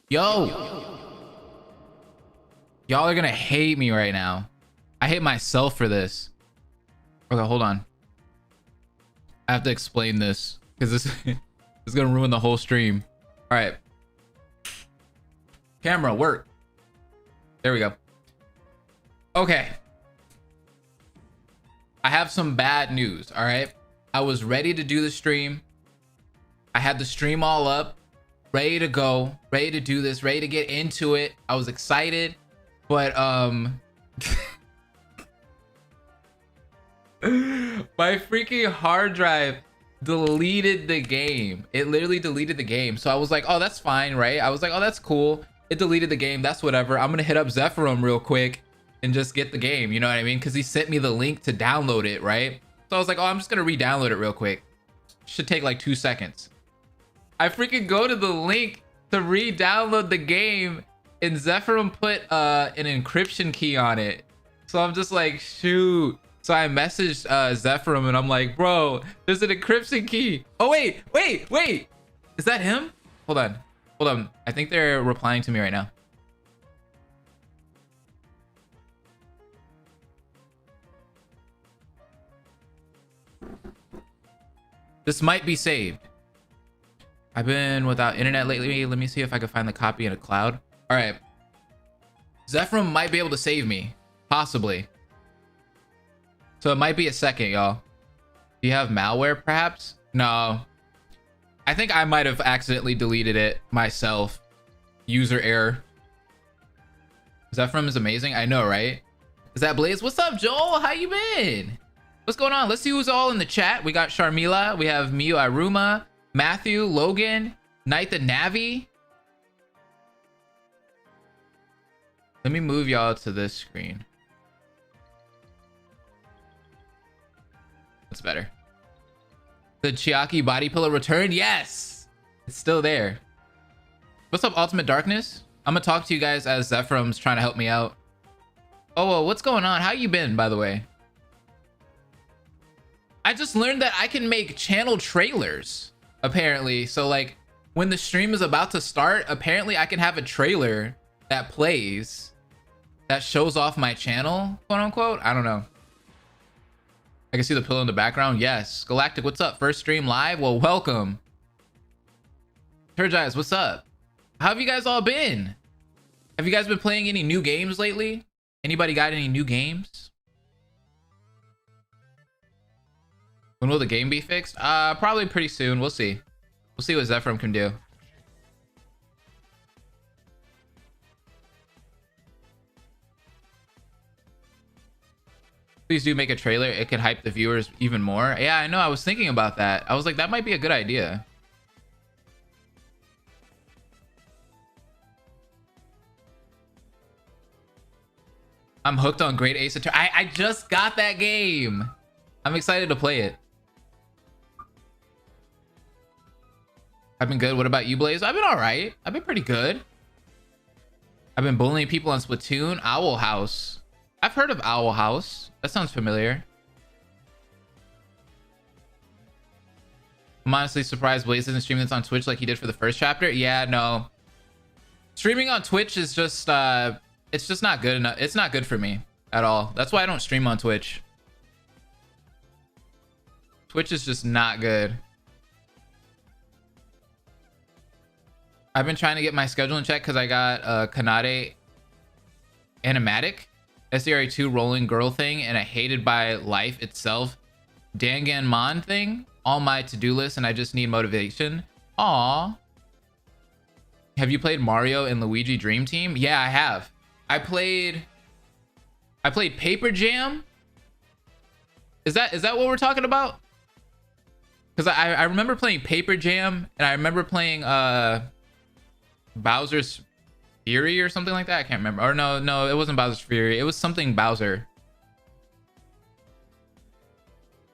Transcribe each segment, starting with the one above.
Yo, y'all are gonna hate me right now. I hate myself for this. Okay, hold on. I have to explain this because this is gonna ruin the whole stream. All right, camera work. There we go. Okay, I have some bad news. All right, I was ready to do the stream. I had the stream all up, ready to go, ready to do this, ready to get into it. I was excited, but my freaking hard drive deleted the game. It literally deleted the game. So I was like, oh, that's fine, right? I was like, oh, that's cool. It deleted the game. That's whatever. I'm gonna hit up Zephyrum real quick and just get the game. You know what I mean? Because he sent me the link to download it, right? So I was like, oh, I'm just gonna re-download it real quick. Should take like 2 seconds. I freaking go to the link to re-download the game, and Zephyrum put an encryption key on it. So I'm just like, shoot. So I messaged Zephyrum and I'm like, bro, there's an encryption key. Oh, wait. Is that him? Hold on. I think they're replying to me right now. This might be saved. I've been without internet lately. Let me see if I can find the copy in a cloud. All right. Zephyrum might be able to save me. Possibly. So it might be a second, y'all. Do you have malware, perhaps? No. I think I might have accidentally deleted it myself. User error. Zephyrum is amazing. I know, right? Is that Blaze? What's up, Joel? How you been? What's going on? Let's see who's all in the chat. We got Sharmila. We have Miyu Aruma, Matthew, Logan, Knight the Navi. Let me move y'all to this screen. That's better. The Chiaki body pillow returned. Yes, it's still there. What's up, Ultimate Darkness? I'm gonna talk to you guys as Zephyrum's trying to help me out. Oh, well, what's going on? How you been, by the way? I just learned that I can make channel trailers, apparently. So like when the stream is about to start, apparently I can have a trailer that plays that shows off my channel, quote unquote. I don't know. I can see the pillow in the background. Yes. Galactic, what's up? First stream live? Well, welcome. Turgize, what's up? How have you guys all been? Have you guys been playing any new games lately? Anybody got any new games? When will the game be fixed? Probably pretty soon. We'll see. We'll see what Zephyrum can do. Please do make a trailer. It can hype the viewers even more. Yeah, I know. I was thinking about that. I was like, that might be a good idea. I'm hooked on Great Ace Attorney. I just got that game. I'm excited to play it. I've been good. What about you, Blaze? I've been all right. I've been pretty good. I've been bullying people on Splatoon. Owl House. I've heard of Owl House. That sounds familiar. I'm honestly surprised Blaze isn't streaming this on Twitch like he did for the first chapter. Yeah, no. Streaming on Twitch is just, it's just not good enough. It's not good for me at all. That's why I don't stream on Twitch. Twitch is just not good. I've been trying to get my schedule in check because I got a Kanade animatic, SDRA2 rolling girl thing, and a hated by life itself Danganronpa thing on my to-do list, and I just need motivation. Aw. Have you played Mario and Luigi Dream Team? Yeah, I have. I played Paper Jam. Is that what we're talking about? Because I remember playing Paper Jam, and I remember playing Bowser's Fury or something like that. I can't remember. Or no, it wasn't Bowser's Fury. It was something Bowser.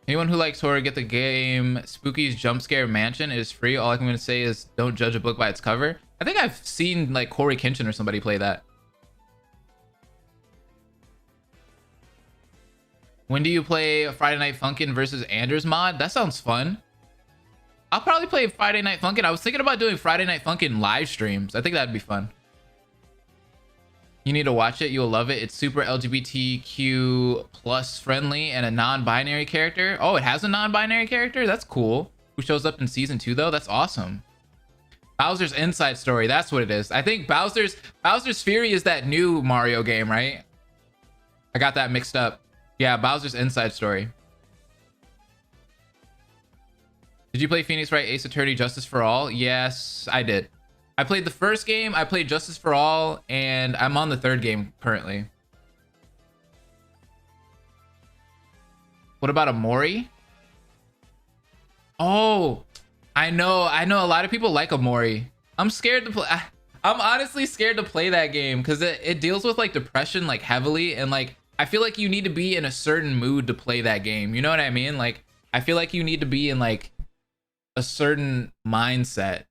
Anyone who likes horror, get the game Spooky's Jump Scare Mansion. It is free. All I'm going to say is don't judge a book by its cover. I think I've seen like Corey Kenshin or somebody play that. When do you play Friday Night Funkin' versus Anders mod? That sounds fun. I'll probably play Friday Night Funkin'. I was thinking about doing Friday Night Funkin' live streams. I think that'd be fun. You need to watch it. You'll love it. It's super LGBTQ plus friendly and a non-binary character. Oh, it has a non-binary character? That's cool. Who shows up in season 2 though? That's awesome. Bowser's Inside Story. That's what it is. I think Bowser's Fury is that new Mario game, right? I got that mixed up. Yeah, Bowser's Inside Story. Did you play Phoenix Wright Ace Attorney Justice for All? Yes, I did. I played the first game, I played Justice for All, and I'm on the third game currently. What about Amori? Oh, I know a lot of people like Amori. I'm scared to play. I'm honestly scared to play that game because it deals with like depression like heavily, and like I feel like you need to be in a certain mood to play that game. You know what I mean? Like I feel like you need to be in like a certain mindset,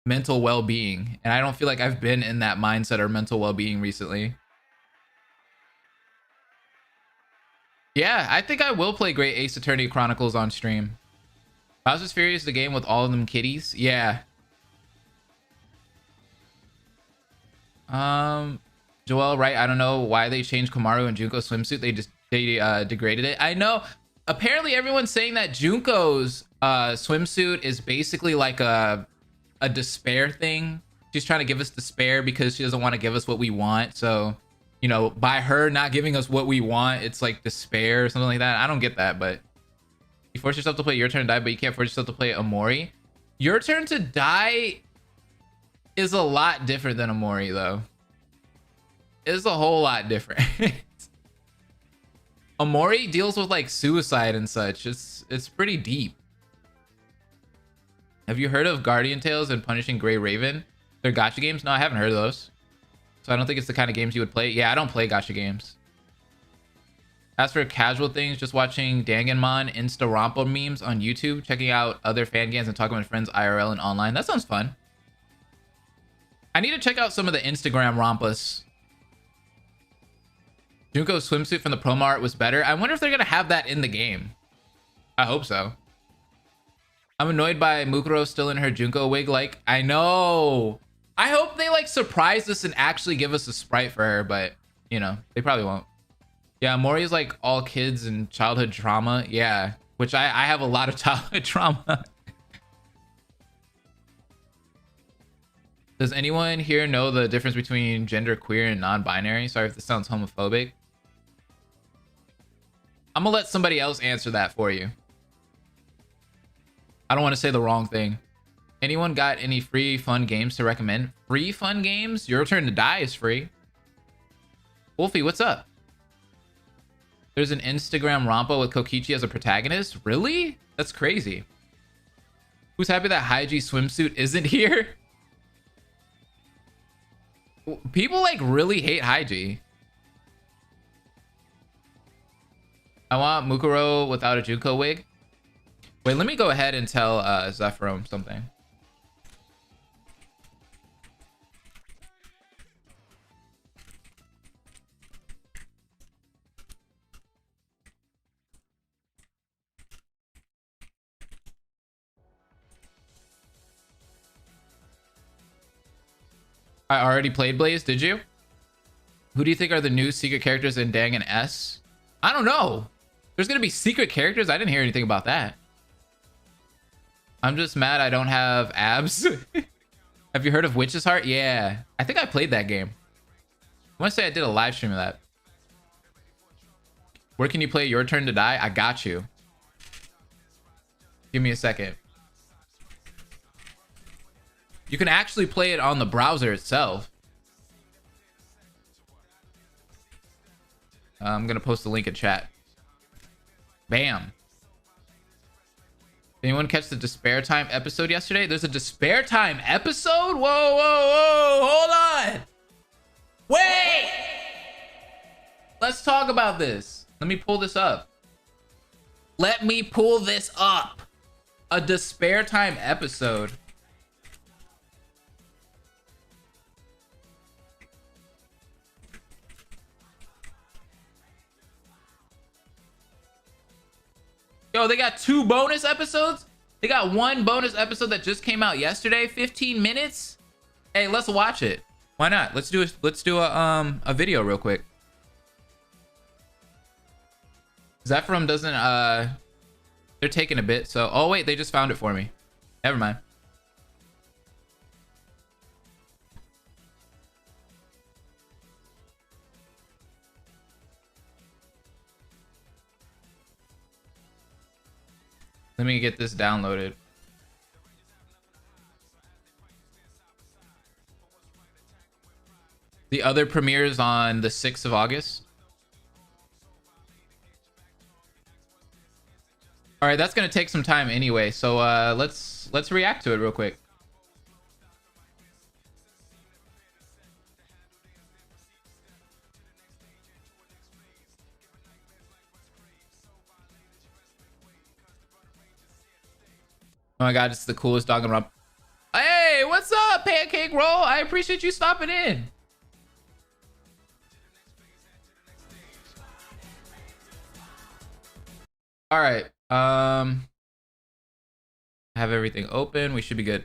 mental well-being, and I don't feel like I've been in that mindset or mental well-being recently. Yeah, I think I will play Great Ace Attorney Chronicles on stream. Bowser's Fury is the game with all of them kitties. Yeah. Joel, right? I don't know why they changed Komaru and Junko's swimsuit. They degraded it. I know. Apparently, everyone's saying that Junko's swimsuit is basically like a despair thing. She's trying to give us despair because she doesn't want to give us what we want. So, you know, by her not giving us what we want, it's like despair or something like that. I don't get that, but you force yourself to play Your Turn to Die, but you can't force yourself to play Amori. Your Turn to Die is a lot different than Amori, though. It's a whole lot different. Amori deals with like suicide and such. It's pretty deep. Have you heard of Guardian Tales and Punishing Gray Raven? They're gacha games? No, I haven't heard of those. So I don't think it's the kind of games you would play. Yeah, I don't play gacha games. As for casual things, just watching Danganronpa Insta-Rompa memes on YouTube, checking out other fan games, and talking with friends IRL and online. That sounds fun. I need to check out some of the Instagram rompas. Junko's swimsuit from the promo art was better. I wonder if they're going to have that in the game. I hope so. I'm annoyed by Mukuro still in her Junko wig. Like, I know. I hope they like surprise us and actually give us a sprite for her, but you know, they probably won't. Yeah, Mori is like all kids and childhood trauma. Yeah, which I have a lot of childhood trauma. Does anyone here know the difference between gender queer and non-binary? Sorry if this sounds homophobic. I'm gonna let somebody else answer that for you. I don't want to say the wrong thing. Anyone got any free fun games to recommend? Free fun games? Your Turn to Die is free. Wolfie, what's up? There's an Instagram rompa with Kokichi as a protagonist? Really? That's crazy. Who's happy that Haiji swimsuit isn't here? People like really hate Haiji. I want Mukuro without a Junko wig. Wait, let me go ahead and tell Zephyrom something. I already played Blaze, did you? Who do you think are the new secret characters in Dangan S? I don't know. There's gonna be secret characters? I didn't hear anything about that. I'm just mad I don't have abs. Have you heard of Witch's Heart? Yeah, I think I played that game. I want to say I did a live stream of that. Where can you play Your Turn to Die? I got you. Give me a second. You can actually play it on the browser itself. I'm gonna post the link in chat. Bam. Anyone catch the Despair Time episode yesterday? There's a Despair Time episode? Whoa, whoa, whoa. Hold on. Wait. Let's talk about this. Let me pull this up. Let me pull this up. A Despair Time episode. Yo, they got 2 bonus episodes? They got one bonus episode that just came out yesterday, 15 minutes. Hey, let's watch it. Why not? Let's do a video real quick. Zephyrum doesn't they're taking a bit, so oh wait, they just found it for me. Never mind. Let me get this downloaded. The other premieres on the 6th of August. All right, that's gonna take some time anyway, so let's react to it real quick. Oh my god, it's the coolest Danganronpa. Hey, what's up, Pancake Roll? I appreciate you stopping in. All right. Have everything open. We should be good.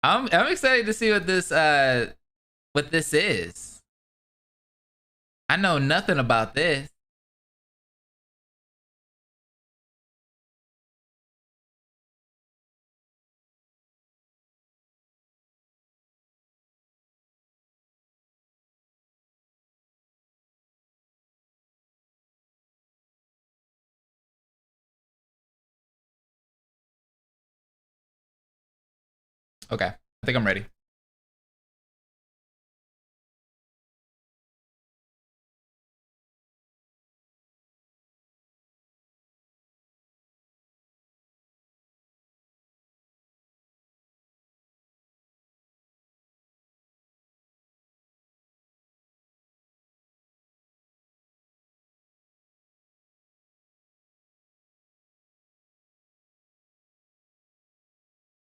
I'm excited to see what this is. I know nothing about this. Okay, I think I'm ready.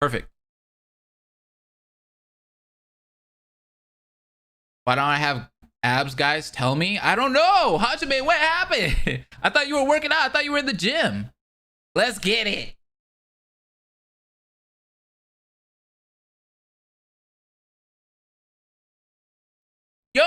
Perfect. Why don't I have abs guys tell me? I don't know. Hajime, what happened? I thought you were working out. I thought you were in the gym. Let's get it. Yo!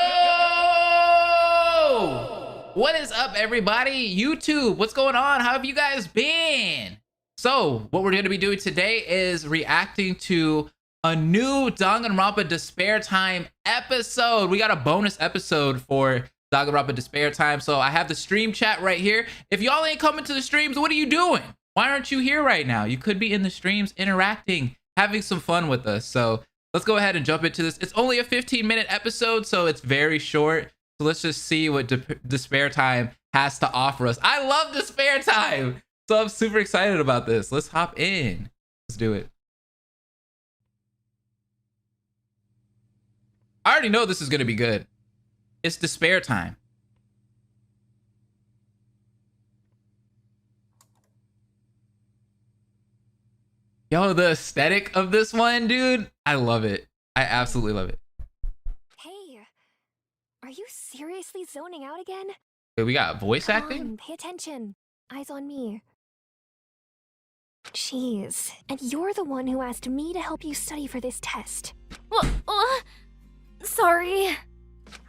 What is up, everybody? YouTube, what's going on? How have you guys been? So, what we're going to be doing today is reacting to a new Danganronpa Despair Time episode. We got a bonus episode for Danganronpa Despair Time. So I have the stream chat right here. If y'all ain't coming to the streams, what are you doing? Why aren't you here right now? You could be in the streams interacting, having some fun with us. So let's go ahead and jump into this. It's only a 15-minute episode, so it's very short. So let's just see what Despair Time has to offer us. I love Despair Time. So I'm super excited about this. Let's hop in. Let's do it. I already know this is going to be good. It's Despair Time. Yo, the aesthetic of this one, dude. I love it. I absolutely love it. Hey, are you seriously zoning out again? Wait, we got voice acting? Pay attention. Eyes on me. Jeez, and you're the one who asked me to help you study for this test. Sorry.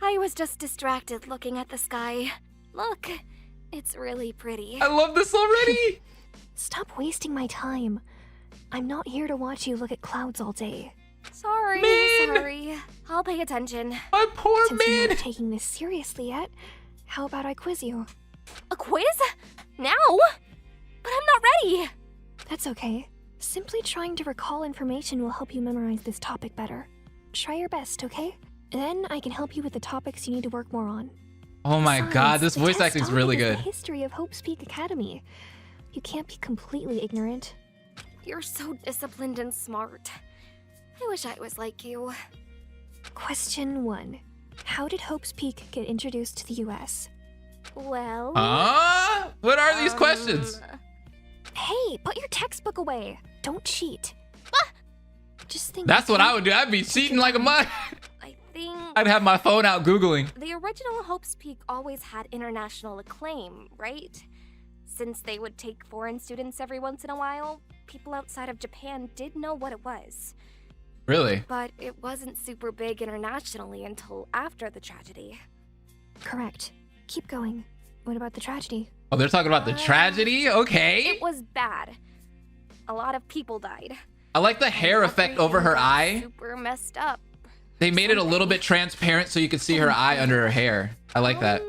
I was just distracted looking at the sky. Look, it's really pretty. I love this already. Stop wasting my time. I'm not here to watch you look at clouds all day. Sorry, man. sorry. I'll pay attention. My poor Since you're man. not taking this seriously yet, how about I quiz you? A quiz? Now? But I'm not ready! That's okay. Simply trying to recall information will help you memorize this topic better. Try your best, okay? Then I can help you with the topics you need to work more on. Oh my Besides, god, this the voice test acting is really topic is good. The history of Hope's Peak Academy. You can't be completely ignorant. You're so disciplined and smart. I wish I was like you. Question 1. How did Hope's Peak get introduced to the US? Well... What are these questions? Hey, put your textbook away. Don't cheat. Just think. That's what I would do. I'd be cheating like a mug. I think... I'd have my phone out Googling. The original Hope's Peak always had international acclaim, right? Since they would take foreign students every once in a while, people outside of Japan did know what it was. Really? But it wasn't super big internationally until after the tragedy. Correct. Keep going. What about the tragedy? Oh, they're talking about the tragedy? Okay. It was bad. A lot of people died. I like the hair effect over her eye. Super messed up. They made it a little bit transparent so you could see her eye under her hair. I like that.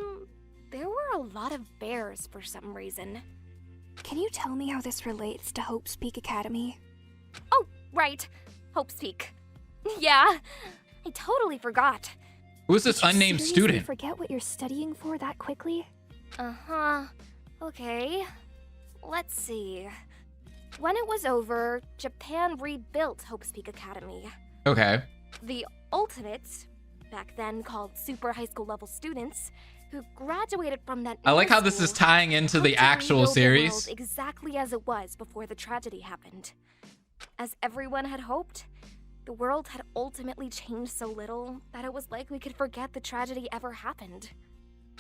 There were a lot of bears for some reason. Can you tell me how this relates to Hope's Peak Academy? Oh, right. Hope's Peak. Yeah, I totally forgot. Who's this unnamed Seriously student? Forget what you're studying for that quickly? Uh-huh. Okay. Let's see. When it was over, Japan rebuilt Hope's Peak Academy. Okay. The Ultimates, back then called super high school level students, who graduated from that I like how middle this is school, tying into hoped the to actual rebuild the series. world exactly as it was before the tragedy happened. As everyone had hoped, the world had ultimately changed so little that it was like we could forget the tragedy ever happened.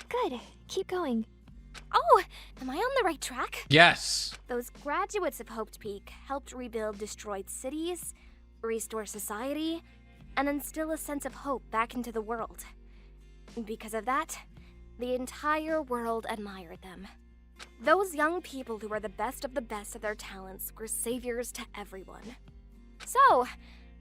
Good. Keep going. Oh, am I on the right track? Yes. Those graduates of Hope's Peak helped rebuild destroyed cities, restore society, and instill a sense of hope back into the world. Because of that, the entire world admired them. Those young people who were the best of their talents were saviors to everyone. So,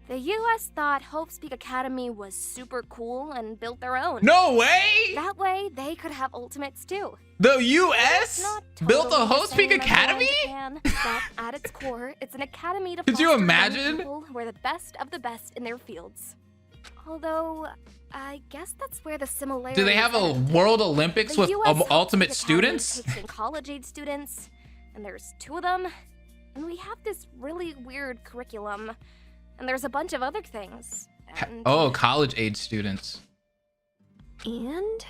the US thought Hope's Peak Academy was super cool and built their own. No way! That way, they could have Ultimates too. The US Not built a totally the Hope's Peak same as the one in Academy? Japan, but at its core, it's an academy to Could you foster young imagine? people who are the best of the best in their fields. Although, I guess that's where the similarities Do they have a end. World Olympics The with US Hope's ultimate Peak Academy students? takes in college-age students, and there's 2 of them, and we have this really weird curriculum, and there's a bunch of other things. And Oh, college age students. And?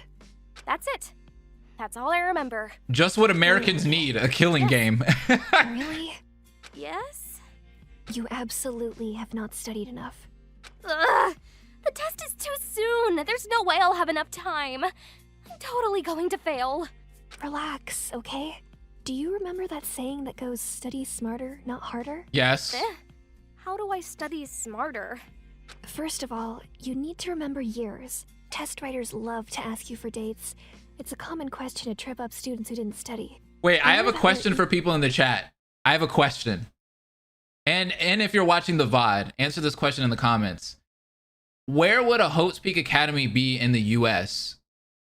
that's it. That's all I remember. Just what Americans need, a killing game. Really? Yes? You absolutely have not studied enough. Ugh! The test is too soon. There's no way I'll have enough time. I'm totally going to fail. Relax, okay? Do you remember that saying that goes study smarter, not harder? Yes. How do I study smarter? First of all, you need to remember years. Test writers love to ask you for dates. It's a common question to trip up students who didn't study. Wait, I have a Remember that question way- for people in the chat. I have a question. And if you're watching the VOD, answer this question in the comments. Where would a Hope's Peak Academy be in the US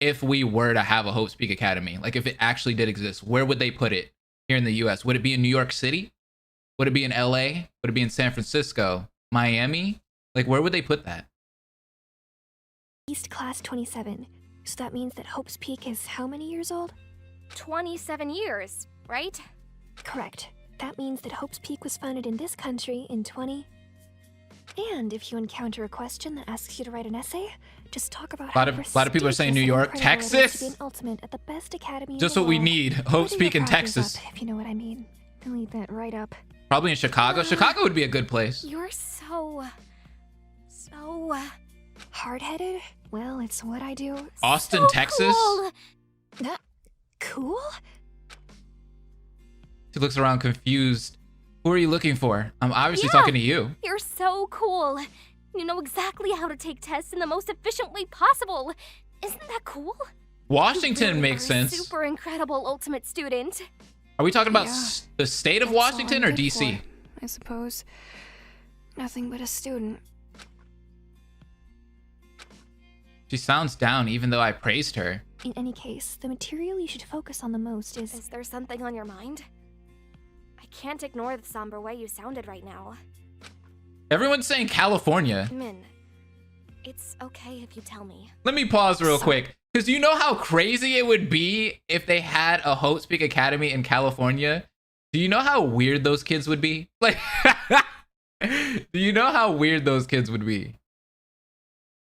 if we were to have a Hope's Peak Academy? Like if it actually did exist, where would they put it here in the US? Would it be in New York City? Would it be in LA? Would it be in San Francisco? Miami? Like where would they put that? East Class 27. So that means that Hope's Peak is how many years old? 27 years, right? Correct. That means that Hope's Peak was founded in this country in 20... And if you encounter a question that asks you to write an essay, just talk about A lot of people are saying New York, Texas. To be an ultimate at the best academy in Just the what we world. need. Hope's Whether Peak your in project's Texas. up, if you know what I mean. I'll leave that right up. Probably in Chicago. Chicago would be a good place. You're so Hard-headed? Well, it's what I do. Austin, so Texas. cool. Cool? She looks around confused. Who are you looking for? I'm obviously Yeah. talking to you. You're so cool. You know exactly how to take tests in the most efficient way possible. Isn't that cool? Washington You really makes are a sense. Super incredible ultimate student. Are we talking about Yeah. the state of That's all Washington I'm or good DC? for, I suppose. Nothing but a student. She sounds down even though I praised her. In any case, the material you should focus on the most is... Is there something on your mind? I can't ignore the somber way you sounded right now. Everyone's saying California. Min, it's okay if you tell me. Let me pause real quick. Because you know how crazy it would be if they had a Hope's Peak Academy in California? Do you know how weird those kids would be? Like, do you know how weird those kids would be?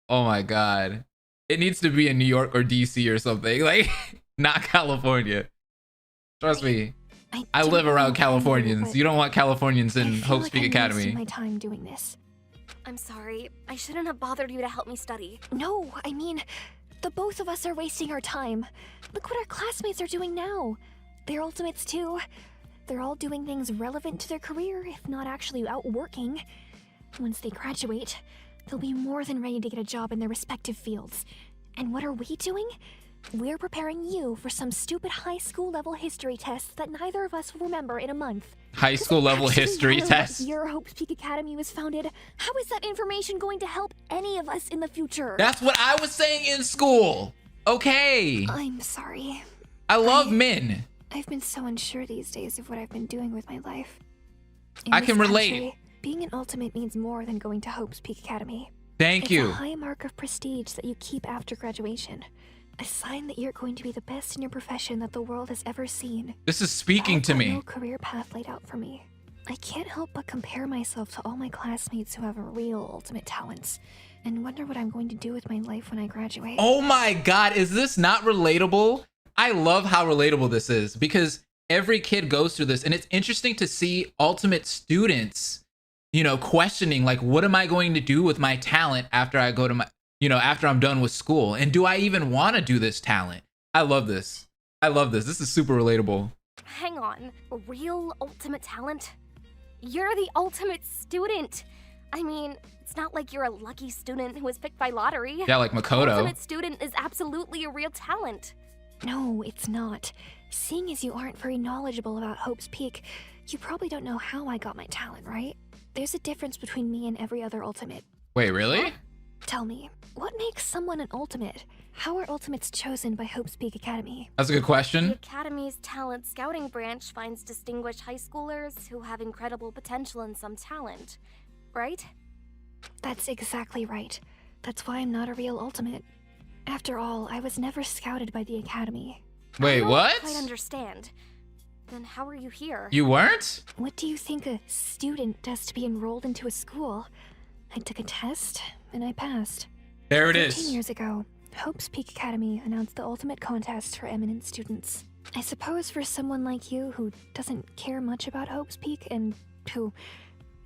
Oh my God. It needs to be in New York or DC or something. Like, not California. Trust me. I don't live know around what I do, Californians. but You don't want Californians I in feel Hope's like Peak I'm Academy. wasting my time doing this. I'm sorry. I shouldn't have bothered you to help me study. No, I mean, the both of us are wasting our time. Look what our classmates are doing now. They're ultimates too. They're all doing things relevant to their career, if not actually out working. Once they graduate, they'll be more than ready to get a job in their respective fields. And what are we doing? We're preparing you for some stupid high school level history tests that neither of us will remember in a month. High school level history test. Your Hope's Peak Academy was founded. How is that information going to help any of us in the future? That's what I was saying in school. Okay. I'm sorry. I love Min. I've been so unsure these days of what I've been doing with my life. I can relate. Being an ultimate means more than going to Hope's Peak Academy. Thank you. It's a high mark of prestige that you keep after graduation. A sign that you're going to be the best in your profession that the world has ever seen. This is speaking to me. No career path laid out for me. I can't help but compare myself to all my classmates who have real ultimate talents, and wonder what I'm going to do with my life when I graduate. Oh my God, is this not relatable? I love how relatable this is because every kid goes through this, and it's interesting to see ultimate students, you know, questioning like, what am I going to do with my talent after I go to my, you know, after I'm done with school? And do I even want to do this talent? I love this. I love this. This is super relatable. Hang on, real ultimate talent? You're the ultimate student. I mean, it's not like you're a lucky student who was picked by lottery. Yeah, like Makoto. Ultimate student is absolutely a real talent. No, it's not. Seeing as you aren't very knowledgeable about Hope's Peak, you probably don't know how I got my talent, right? There's a difference between me and every other ultimate. Wait, really? Tell me, what makes someone an ultimate? How are ultimates chosen by Hope's Peak Academy? That's a good The question. Academy's talent scouting branch finds distinguished high schoolers who have incredible potential and some talent, right? That's exactly right. That's why I'm not a real ultimate. After all, I was never scouted by the Academy. Wait, I don't what? quite understand. Then how are you here? You weren't? What do you think a student does to be enrolled into a school? I took a test, and I passed. There it 13 is. years ago, Hope's Peak Academy announced the ultimate contest for eminent students. I suppose for someone like you who doesn't care much about Hope's Peak and who,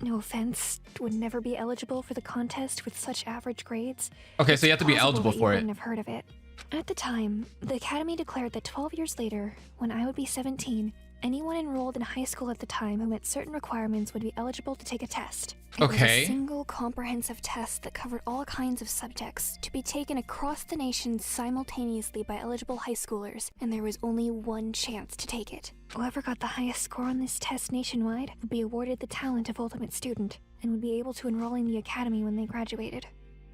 no offense, would never be eligible for the contest with such average grades. Okay, so you have to be Possible eligible that for you it. wouldn't have heard of it. At the time, the Academy declared that 12 years later, when I would be 17, anyone enrolled in high school at the time who met certain requirements would be eligible to take a test. It was Okay. a single comprehensive test that covered all kinds of subjects to be taken across the nation simultaneously by eligible high schoolers, and there was only one chance to take it. Whoever got the highest score on this test nationwide would be awarded the talent of ultimate student and would be able to enroll in the academy when they graduated.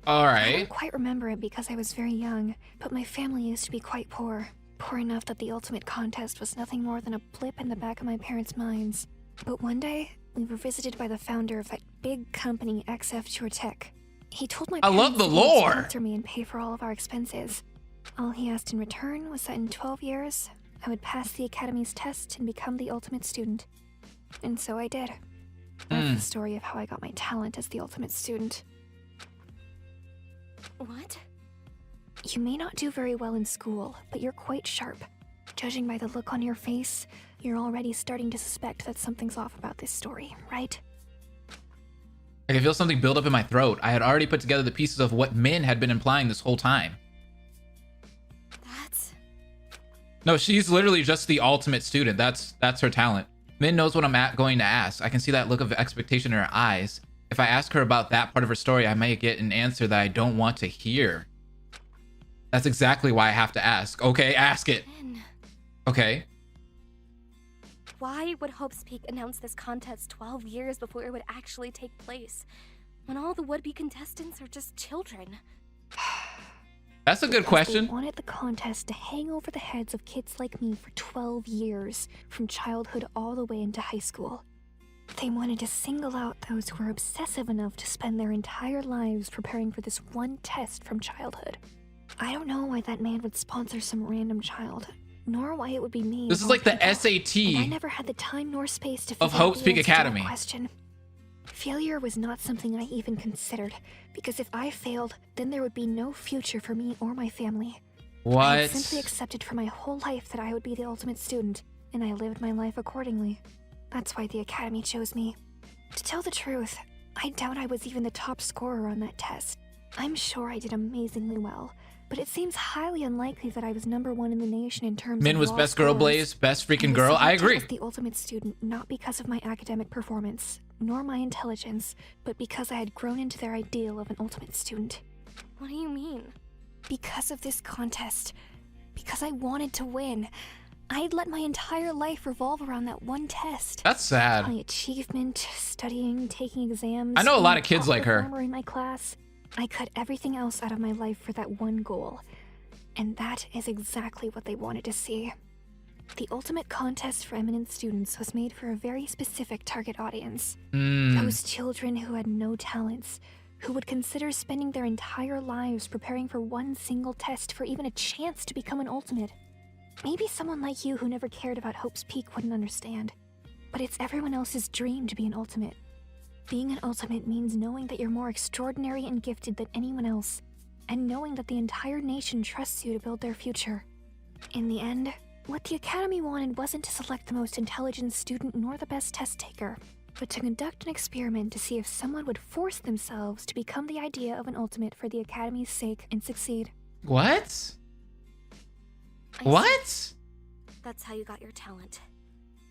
All I right. don't quite remember it because I was very young, but my family used to be quite poor. Poor enough that the ultimate contest was nothing more than a blip in the back of my parents' minds. But one day, we were visited by the founder of that big company, XF Tech. He told my I parents love the he would lore. sponsor me and pay for all of our expenses. All he asked in return was that in 12 years, I would pass the Academy's test and become the ultimate student. And so I did. That's the story of how I got my talent as the ultimate student. What? You may not do very well in school, but you're quite sharp. Judging by the look on your face, you're already starting to suspect that something's off about this story, right? I can feel something build up in my throat. I had already put together the pieces of what Min had been implying this whole time. That's... No, she's literally just the ultimate student. That's her talent. Min knows what I'm going to ask. I can see that look of expectation in her eyes. If I ask her about that part of her story, I might get an answer that I don't want to hear. That's exactly why I have to ask. Okay, ask it. Min. Okay. Why would Hope's Peak announce this contest 12 years before it would actually take place, when all the would-be contestants are just children? That's a good They question. wanted the contest to hang over the heads of kids like me for 12 years, from childhood all the way into high school. They wanted to single out those who were obsessive enough to spend their entire lives preparing for this one test from childhood. I don't know why that man would sponsor some random child, nor why it would be me. This of is all like the people. And I SAT never had the time nor space to of figure out Hope's the Peak answer to that Academy. question. Failure was not something I even considered, because if I failed, then there would be no future for me or my family. I had What? simply accepted for my whole life that I would be the ultimate student, and I lived my life accordingly. That's why the Academy chose me. To tell the truth, I doubt I was even the top scorer on that test. I'm sure I did amazingly well, but it seems highly unlikely that I was #1 in the nation in terms Min of was raw best girl scores. Blaze, best freaking I was girl. I selected agree. as the ultimate student not because of my academic performance, nor my intelligence, but because I had grown into their ideal of an ultimate student. What do you mean? Because of this contest. Because I wanted to win. I'd let my entire life revolve around that one test. That's sad. My achievement, studying, taking exams. I know a lot being of kids top like her. performer in my class. I cut everything else out of my life for that one goal. And that is exactly what they wanted to see. The ultimate contest for eminent students was made for a very specific target audience. Those children who had no talents, who would consider spending their entire lives preparing for one single test for even a chance to become an ultimate. Maybe someone like you who never cared about Hope's Peak wouldn't understand, but it's everyone else's dream to be an ultimate. Being an ultimate means knowing that you're more extraordinary and gifted than anyone else, and knowing that the entire nation trusts you to build their future. In the end, what the Academy wanted wasn't to select the most intelligent student nor the best test taker, but to conduct an experiment to see if someone would force themselves to become the idea of an ultimate for the Academy's sake and succeed. What? I see. What? That's how you got your talent.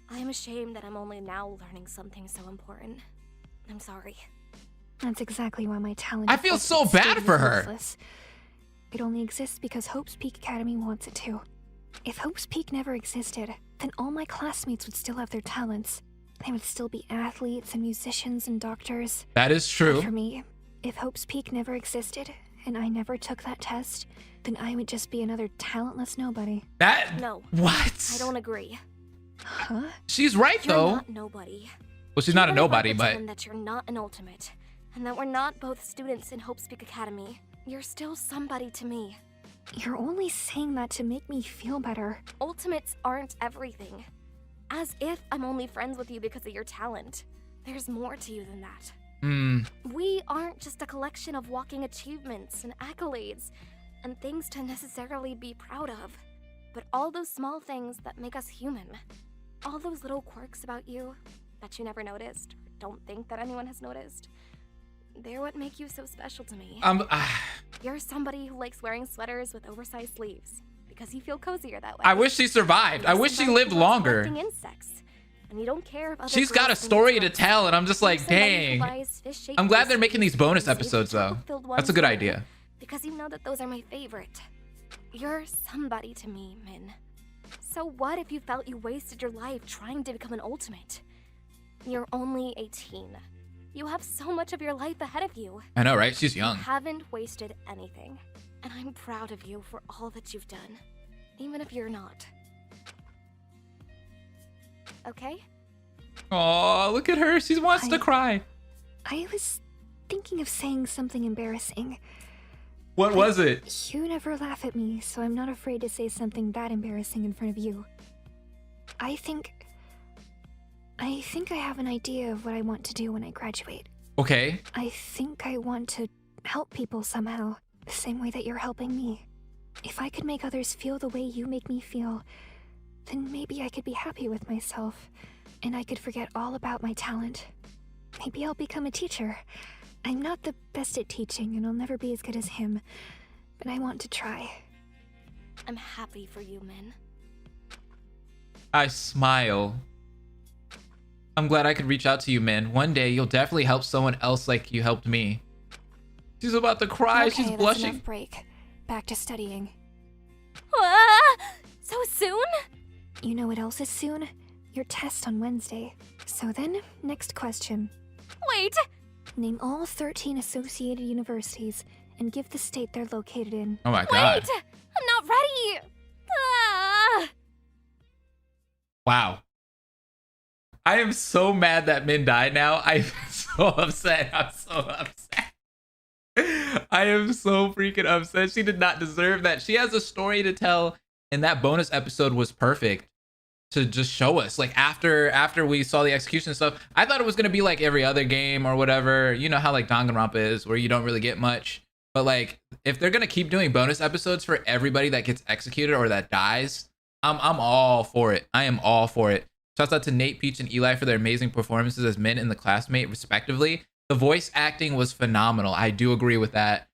I am ashamed that I'm only now learning something so important. I'm sorry. That's exactly why my talent I is feel such so a bad student for is her. useless. It only exists because Hope's Peak Academy wants it to. If Hope's Peak never existed, then all my classmates would still have their talents. They would still be athletes and musicians and doctors. That is But true. for me, if Hope's Peak never existed, and I never took that test, then I would just be another talentless nobody. That No. what? I don't agree. Huh? She's right You're though. not nobody. Well, she's not a Even if I nobody, but pretend that you're not an ultimate, and that we're not both students in Hope's Peak Academy, you're still somebody to me. You're only saying that to make me feel better. Ultimates aren't everything. As if I'm only friends with you because of your talent. There's more to you than that. We aren't just a collection of walking achievements and accolades and things to necessarily be proud of, but all those small things that make us human. All those little quirks about you that you never noticed or don't think that anyone has noticed. They're what make you so special to me. You're somebody who likes wearing sweaters with oversized sleeves because you feel cozier that way. I wish she survived. I You're wish she somebody lived who loves longer. collecting insects, and you don't care if other She's got a girls think story it's to gross. tell, and I'm just You're like, somebody who dang. buys fish-shaped I'm glad they're making these bonus biscuits and episodes saves the though. chocolate-filled That's a ones good for idea. because you know that those are my favorite. You're somebody to me, Min. So what if you felt you wasted your life trying to become an ultimate? You're only 18. You have so much of your life ahead of you. I know, right? She's You young. haven't wasted anything. And I'm proud of you for all that you've done. Even if you're not. Okay? Oh, look at her. She wants to I- cry. I was thinking of saying something embarrassing. What was it? You never laugh at me, so I'm not afraid to say something that embarrassing in front of you. I think I have an idea of what I want to do when I graduate. Okay. I think I want to help people somehow, the same way that you're helping me. If I could make others feel the way you make me feel, then maybe I could be happy with myself, and I could forget all about my talent. Maybe I'll become a teacher. I'm not the best at teaching, and I'll never be as good as him, but I want to try. I'm happy for you, Min. I smile. I'm glad I could reach out to you, man. One day you'll definitely help someone else like you helped me. She's about to cry. Okay, She's that's blushing. enough break. Back to studying. Ah! So soon? You know what else is soon? Your test on Wednesday. So then, next question. Wait! Name all 13 associated universities and give the state they're located in. Oh my god. Wait! I'm not ready! Ah! Wow. I am so mad that Min died now. I'm so upset. I'm so upset. I am so freaking upset. She did not deserve that. She has a story to tell, and that bonus episode was perfect to just show us. Like after we saw the execution stuff, I thought it was gonna be like every other game or whatever. You know how like Danganronpa is, where you don't really get much. But like if they're gonna keep doing bonus episodes for everybody that gets executed or that dies, I'm all for it. I am all for it. Shouts out to Nate, Peach, and Eli for their amazing performances as Min and the classmate, respectively. The voice acting was phenomenal. I do agree with that.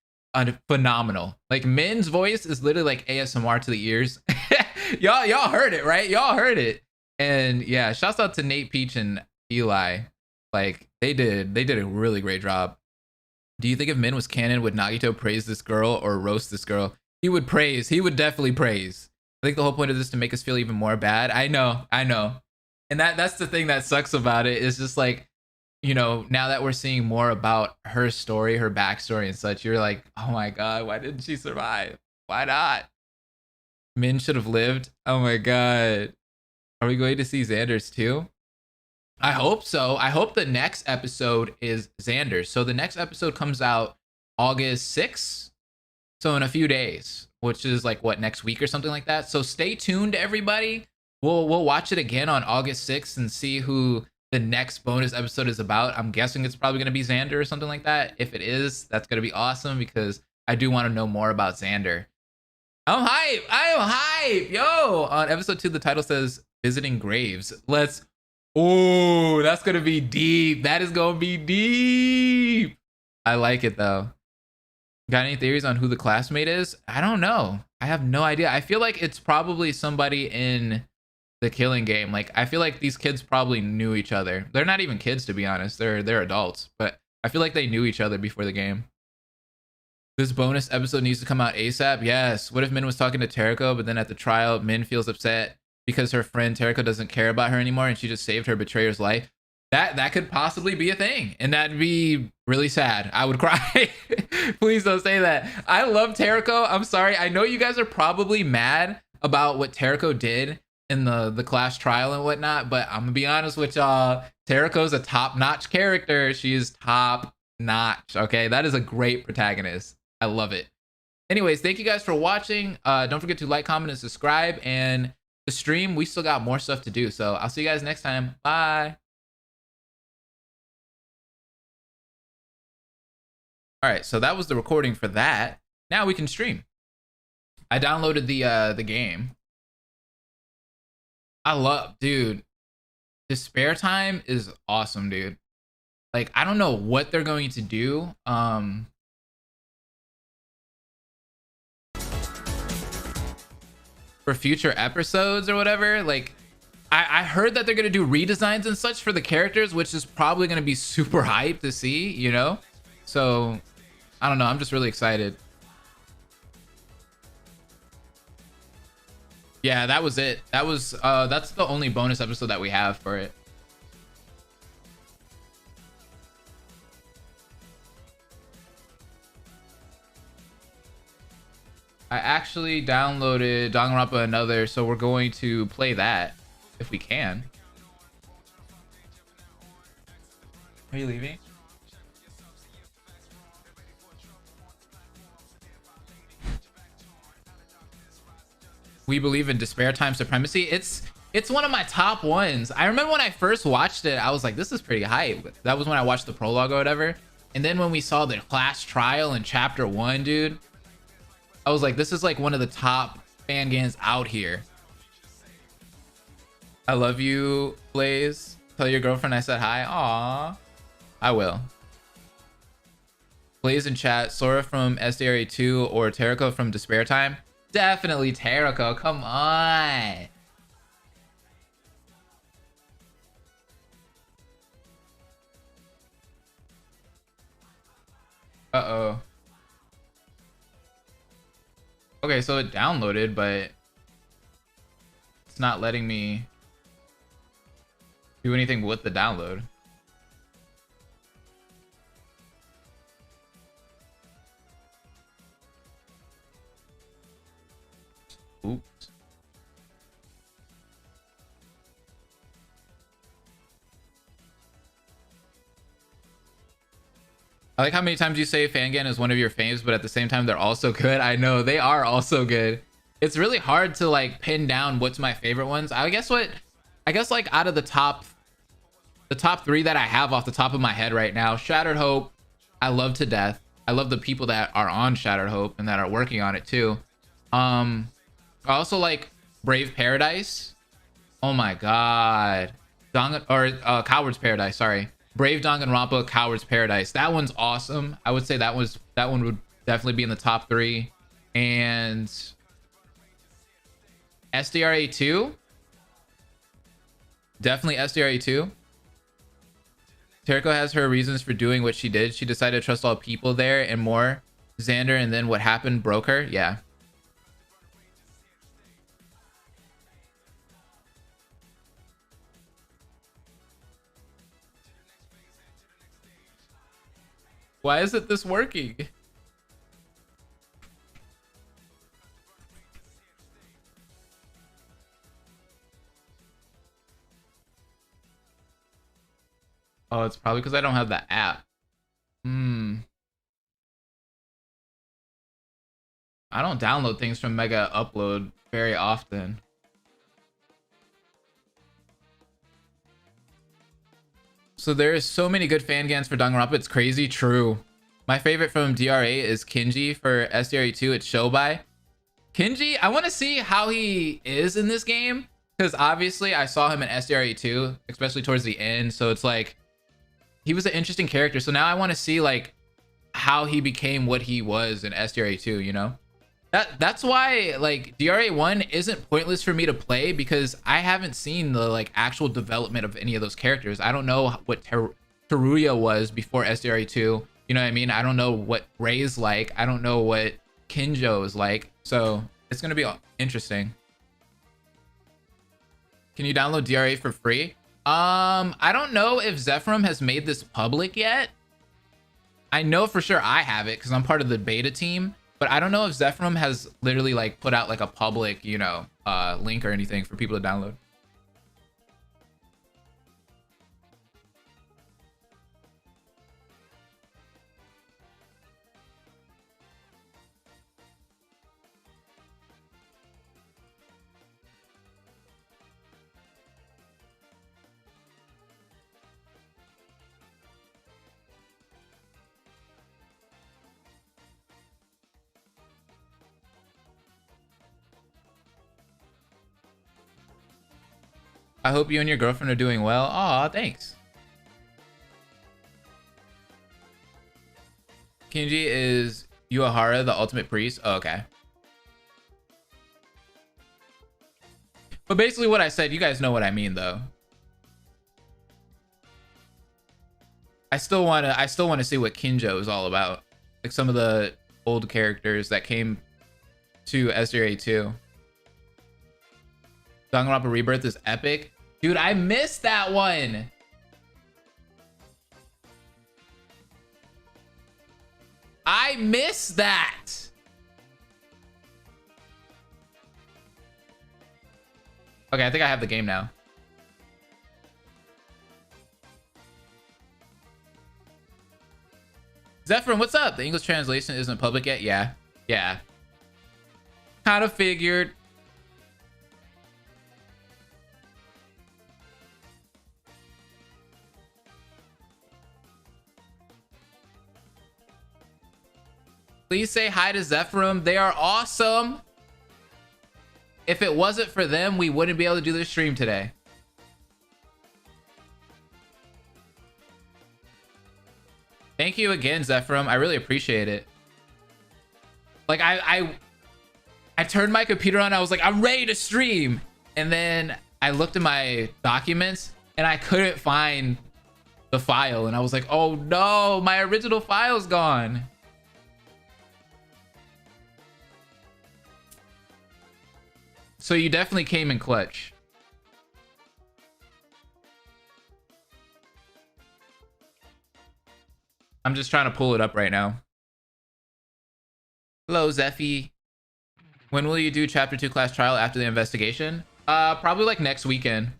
phenomenal. Like Min's voice is literally like ASMR to the ears. y'all heard it, right? Y'all heard it. And yeah, shouts out to Nate, Peach, and Eli. Like they did a really great job. Do you think if Min was canon, would Nagito praise this girl or roast this girl? He would praise. He would definitely praise. I think the whole point of this is to make us feel even more bad. I know. And that's the thing that sucks about it, is just like, you know, now that we're seeing more about her story, her backstory and such, you're like, oh my God, why didn't she survive? Why not? Min should have lived. Oh my God. Are we going to see Xander's too? I hope so. I hope the next episode is Xander's. So the next episode comes out August 6th. So in a few days, which is like what, next week or something like that. So stay tuned, everybody. We'll watch it again on August 6th and see who the next bonus episode is about. I'm guessing it's probably going to be Xander or something like that. If it is, that's going to be awesome because I do want to know more about Xander. I'm hype. Yo, on episode 2, the title says Visiting Graves. Oh, that's going to be deep. That is going to be deep. I like it though. Got any theories on who the classmate is? I don't know. I have no idea. I feel like it's probably somebody in the Killing Game. Like, I feel like these kids probably knew each other. They're not even kids, to be honest. They're adults, but I feel like they knew each other before the game. This bonus episode needs to come out ASAP. Yes. What if Min was talking to Teriko, but then at the trial, Min feels upset because her friend Teriko doesn't care about her anymore and she just saved her betrayer's life? That could possibly be a thing, and that'd be really sad. I would cry. Please don't say that. I love Teriko. I'm sorry. I know you guys are probably mad about what Teriko did in the class trial and whatnot, but I'm gonna be honest with y'all. Teriko's a top-notch character. She is top-notch. Okay, that is a great protagonist. I love it. Anyways, thank you guys for watching. Don't forget to like, comment, and subscribe. And the stream, we still got more stuff to do. So I'll see you guys next time. Bye. All right, so that was the recording for that. Now we can stream. I downloaded the game. Dude, Despair Time is awesome, dude. Like, I don't know what they're going to do. For future episodes or whatever. Like, I heard that they're gonna do redesigns and such for the characters, which is probably gonna be super hype to see, you know? So I don't know. I'm just really excited. Yeah, that was it. That was that's the only bonus episode that we have for it. I actually downloaded Danganronpa another, so we're going to play that if we can. Are you leaving? We believe in Despair Time supremacy. It's one of my top ones. I remember when I first watched it, I was like, this is pretty hype. That was when I watched the prologue or whatever. And then when we saw the class trial in chapter 1, dude, I was like, this is like one of the top fan games out here. I love you, Blaze. Tell your girlfriend I said hi. Aw. I will. Blaze in chat. Sora from SDRA 2 or Teriko from Despair Time? Definitely Teriko. Come on. Uh-oh. Okay, so it downloaded, but it's not letting me do anything with the download. Oops. I like how many times you say Fangan is one of your faves, but at the same time they're also good. I know they are also good. It's really hard to like pin down what's my favorite ones. I guess like out of the top 3 that I have off the top of my head right now, Shattered Hope, I love to death. I love the people that are on Shattered Hope and that are working on it too. I also like Brave Paradise. Oh my god. Coward's Paradise, sorry. Brave Danganronpa, Coward's Paradise. That one's awesome. I would say that one would definitely be in the top 3. And SDRA 2, definitely SDRA 2. Teriko has her reasons for doing what she did. She decided to trust all people there and more. Xander, and then what happened broke her. Yeah. Why isn't this working? Oh, it's probably because I don't have the app. I don't download things from Mega Upload very often. So there's so many good fan gans for Danganronpa. It's crazy. True. My favorite from DRA is Kinji. For SDRA 2, it's Shobai. Kinji, I want to see how he is in this game, because obviously I saw him in SDRA 2, especially towards the end. So it's like he was an interesting character. So now I want to see like how he became what he was in SDRA 2, you know? That's why like DRA 1 isn't pointless for me to play, because I haven't seen the like actual development of any of those characters. I don't know what Teruya was before SDRA 2. You know what I mean? I don't know what Ray's like. I don't know what Kinjo is like. So it's gonna be interesting. Can you download DRA for free? I don't know if Zephyrum has made this public yet. I know for sure I have it because I'm part of the beta team. But I don't know if Zephyrum has literally like put out like a public, you know, link or anything for people to download. I hope you and your girlfriend are doing well. Aw, thanks. Kinji is Uehara, the ultimate priest. Oh, okay. But basically what I said, you guys know what I mean though. I still want to see what Kinjo is all about. Like some of the old characters that came to SDRA 2. Danganronpa Rebirth is epic. Dude, I missed that one. I missed that. Okay, I think I have the game now. Zephyrin, what's up? The English translation isn't public yet? Yeah. Yeah. Kind of figured. Please say hi to Zephyrum. They are awesome. If it wasn't for them, we wouldn't be able to do this stream today. Thank you again, Zephyrum. I really appreciate it. Like I turned my computer on. I was like, I'm ready to stream. And then I looked at my documents and I couldn't find the file. And I was like, oh no, my original file's gone. So you definitely came in clutch. I'm just trying to pull it up right now. Hello, Zeffy. When will you do chapter 2 class trial after the investigation? Probably like next weekend.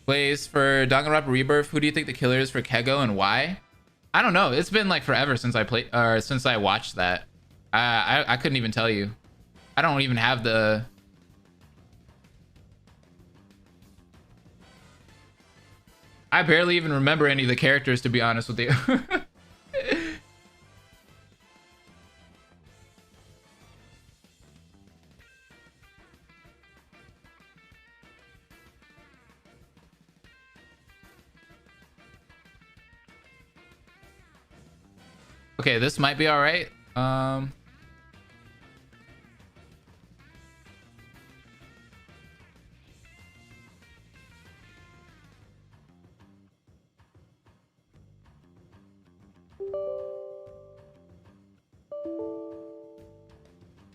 Blaze, for Danganronpa Rebirth, who do you think the killer is for Kego and why? I don't know. It's been like forever since I played, or since I watched that. I couldn't even tell you. I don't even have the... I barely even remember any of the characters, to be honest with you. Okay, this might be all right.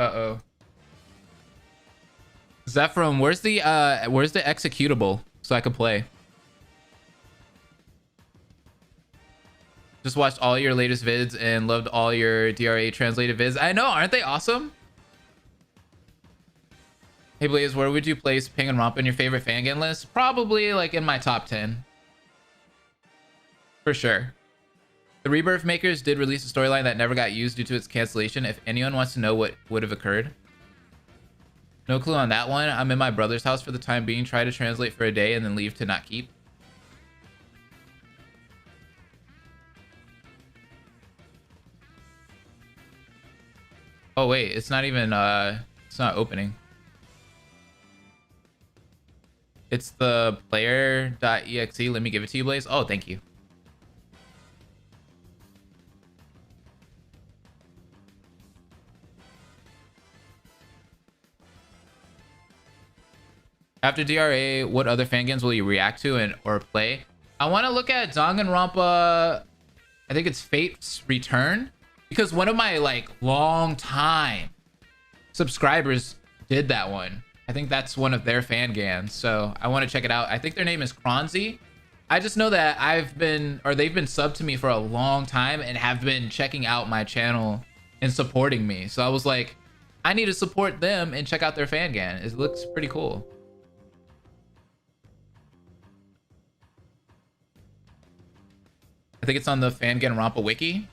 Uh-oh. Zephyrum, where's the executable so I can play? Just watched all your latest vids and loved all your DRA translated vids. I know, aren't they awesome? Hey Blaze, where would you place Danganronpa in your favorite fangame list? Probably like in my top 10. For sure. The Rebirth makers did release a storyline that never got used due to its cancellation. If anyone wants to know what would have occurred. No clue on that one. I'm in my brother's house for the time being. Try to translate for a day and then leave to not keep. Oh wait, it's not even it's not opening. It's the player.exe. Let me give it to you, Blaze. Oh, thank you. After DRA, what other fangames will you react to and or play? I want to look at Danganronpa. I think it's Fate's Return, because one of my like long time subscribers did that one. I think that's one of their fangams, so I want to check it out. I think their name is Kronzy. I just know that they've been subbed to me for a long time and have been checking out my channel and supporting me. So I was like, I need to support them and check out their fangame. It looks pretty cool. I think it's on the Danganronpa wiki.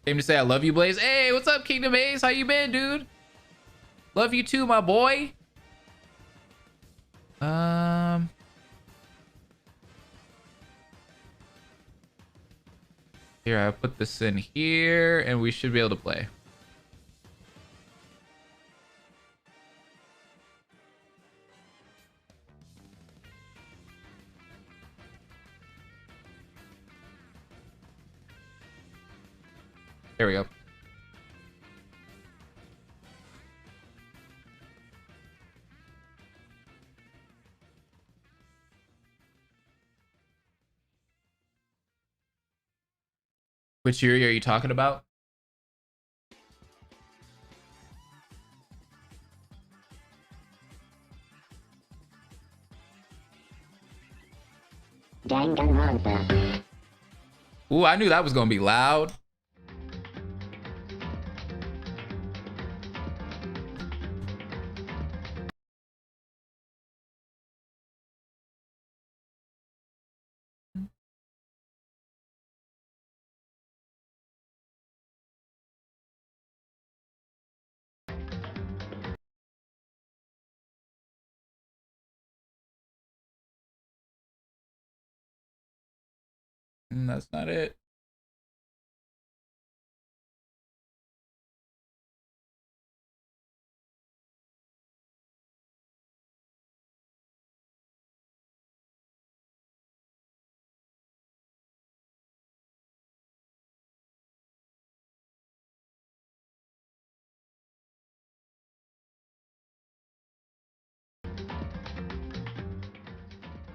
Came to say I love you, Blaze. Hey, what's up, Kingdom Ace? How you been, dude? Love you too, my boy. Here, I put this in here, and we should be able to play. There we go. Which Yuri are you talking about? Danganronpa. Ooh, I knew that was gonna be loud. That's not it.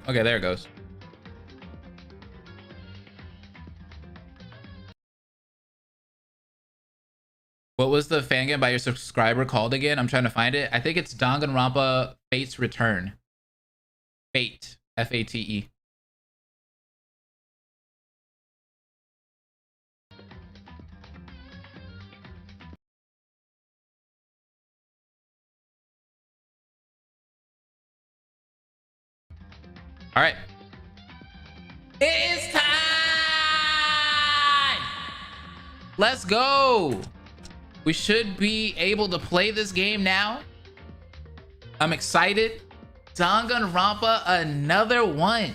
Okay, there it goes. What was the fangame by your subscriber called again? I'm trying to find it. I think it's Danganronpa Fate's Return. Fate. F-A-T-E. All right. It is time! Let's go! We should be able to play this game now. I'm excited. Danganronpa, another one.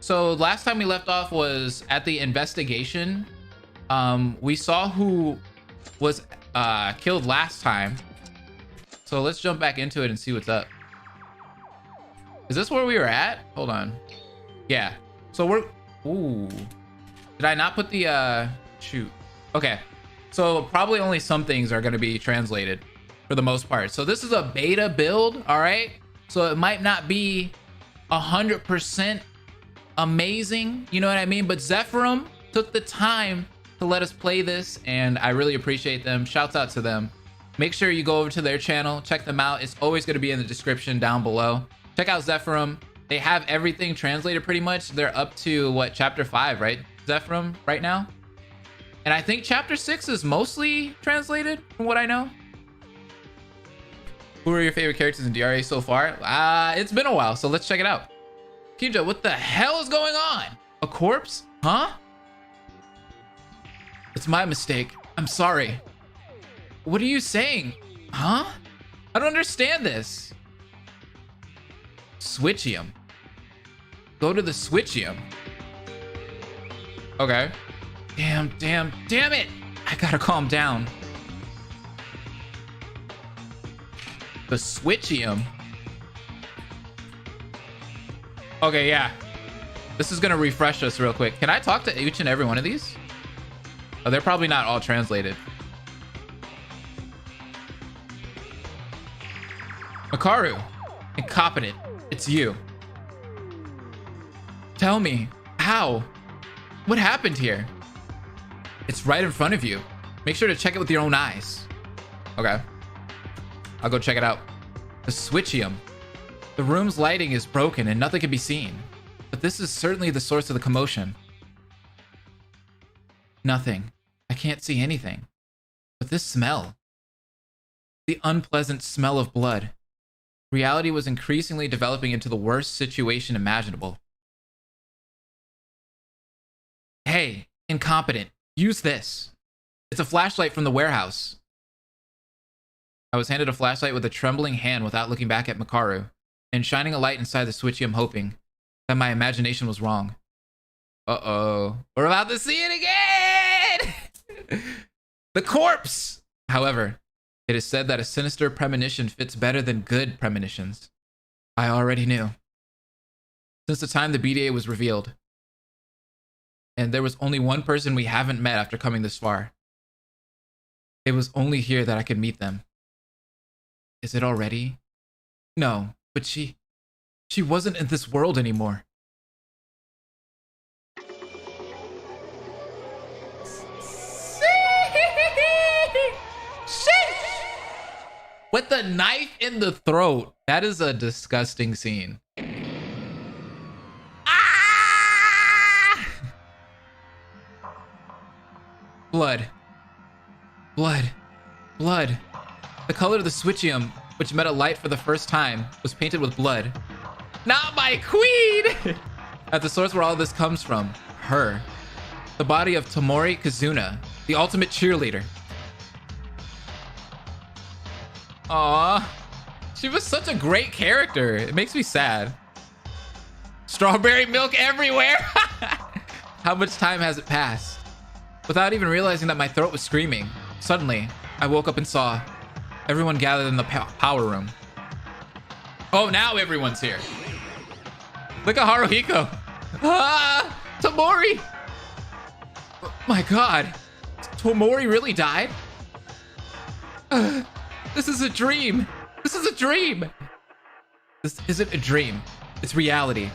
So last time we left off was at the investigation. We saw who was killed last time. So let's jump back into it and see what's up. Is this where we were at? Hold on. Yeah. So we're... Ooh. Did I not put the... Shoot. Okay. So probably only some things are going to be translated for the most part. So this is a beta build, all right? So it might not be 100% amazing, you know what I mean? But Zephyrum took the time to let us play this, and I really appreciate them. Shouts out to them. Make sure you go over to their channel, check them out. It's always going to be in the description down below. Check out Zephyrum. They have everything translated pretty much. They're up to what, chapter 5, right? Zephyrum right now. And I think chapter 6 is mostly translated from what I know. Who are your favorite characters in DRA so far? It's been a while, so let's check it out. Kinjo, what the hell is going on? A corpse? Huh? It's my mistake. I'm sorry. What are you saying? Huh? I don't understand this. Switchium. Go to the Switchium. Okay. Damn it! I gotta calm down. The Switchium. Okay, yeah. This is gonna refresh us real quick. Can I talk to each and every one of these? Oh, they're probably not all translated. Makaru. Incompetent. It's you. Tell me. How? What happened here? It's right in front of you. Make sure to check it with your own eyes. Okay. I'll go check it out. The Switchium. The room's lighting is broken and nothing can be seen. But this is certainly the source of the commotion. Nothing. I can't see anything. But this smell. The unpleasant smell of blood. Reality was increasingly developing into the worst situation imaginable. Hey, incompetent. Use this. It's a flashlight from the warehouse. I was handed a flashlight with a trembling hand without looking back at Makaru, and shining a light inside the Switchium, hoping that my imagination was wrong. Uh-oh. We're about to see it again! The corpse! However, it is said that a sinister premonition fits better than good premonitions. I already knew. Since the time the BDA was revealed. And there was only one person we haven't met after coming this far. It was only here that I could meet them. Is it already? No, but she wasn't in this world anymore. With the knife in the throat. That is a disgusting scene. Blood. Blood. Blood. The color of the Switchium, which met a light for the first time, was painted with blood. Not my queen! At the source where all this comes from. Her. The body of Tomori Kazuna, the ultimate cheerleader. Aww. She was such a great character. It makes me sad. Strawberry milk everywhere! How much time has it passed? Without even realizing that my throat was screaming, suddenly, I woke up and saw everyone gathered in the power room. Oh, now everyone's here. Look at Haruhiko. Ah, Tomori. Oh, my God. Tomori really died? This is a dream. This is a dream. This isn't a dream. It's reality.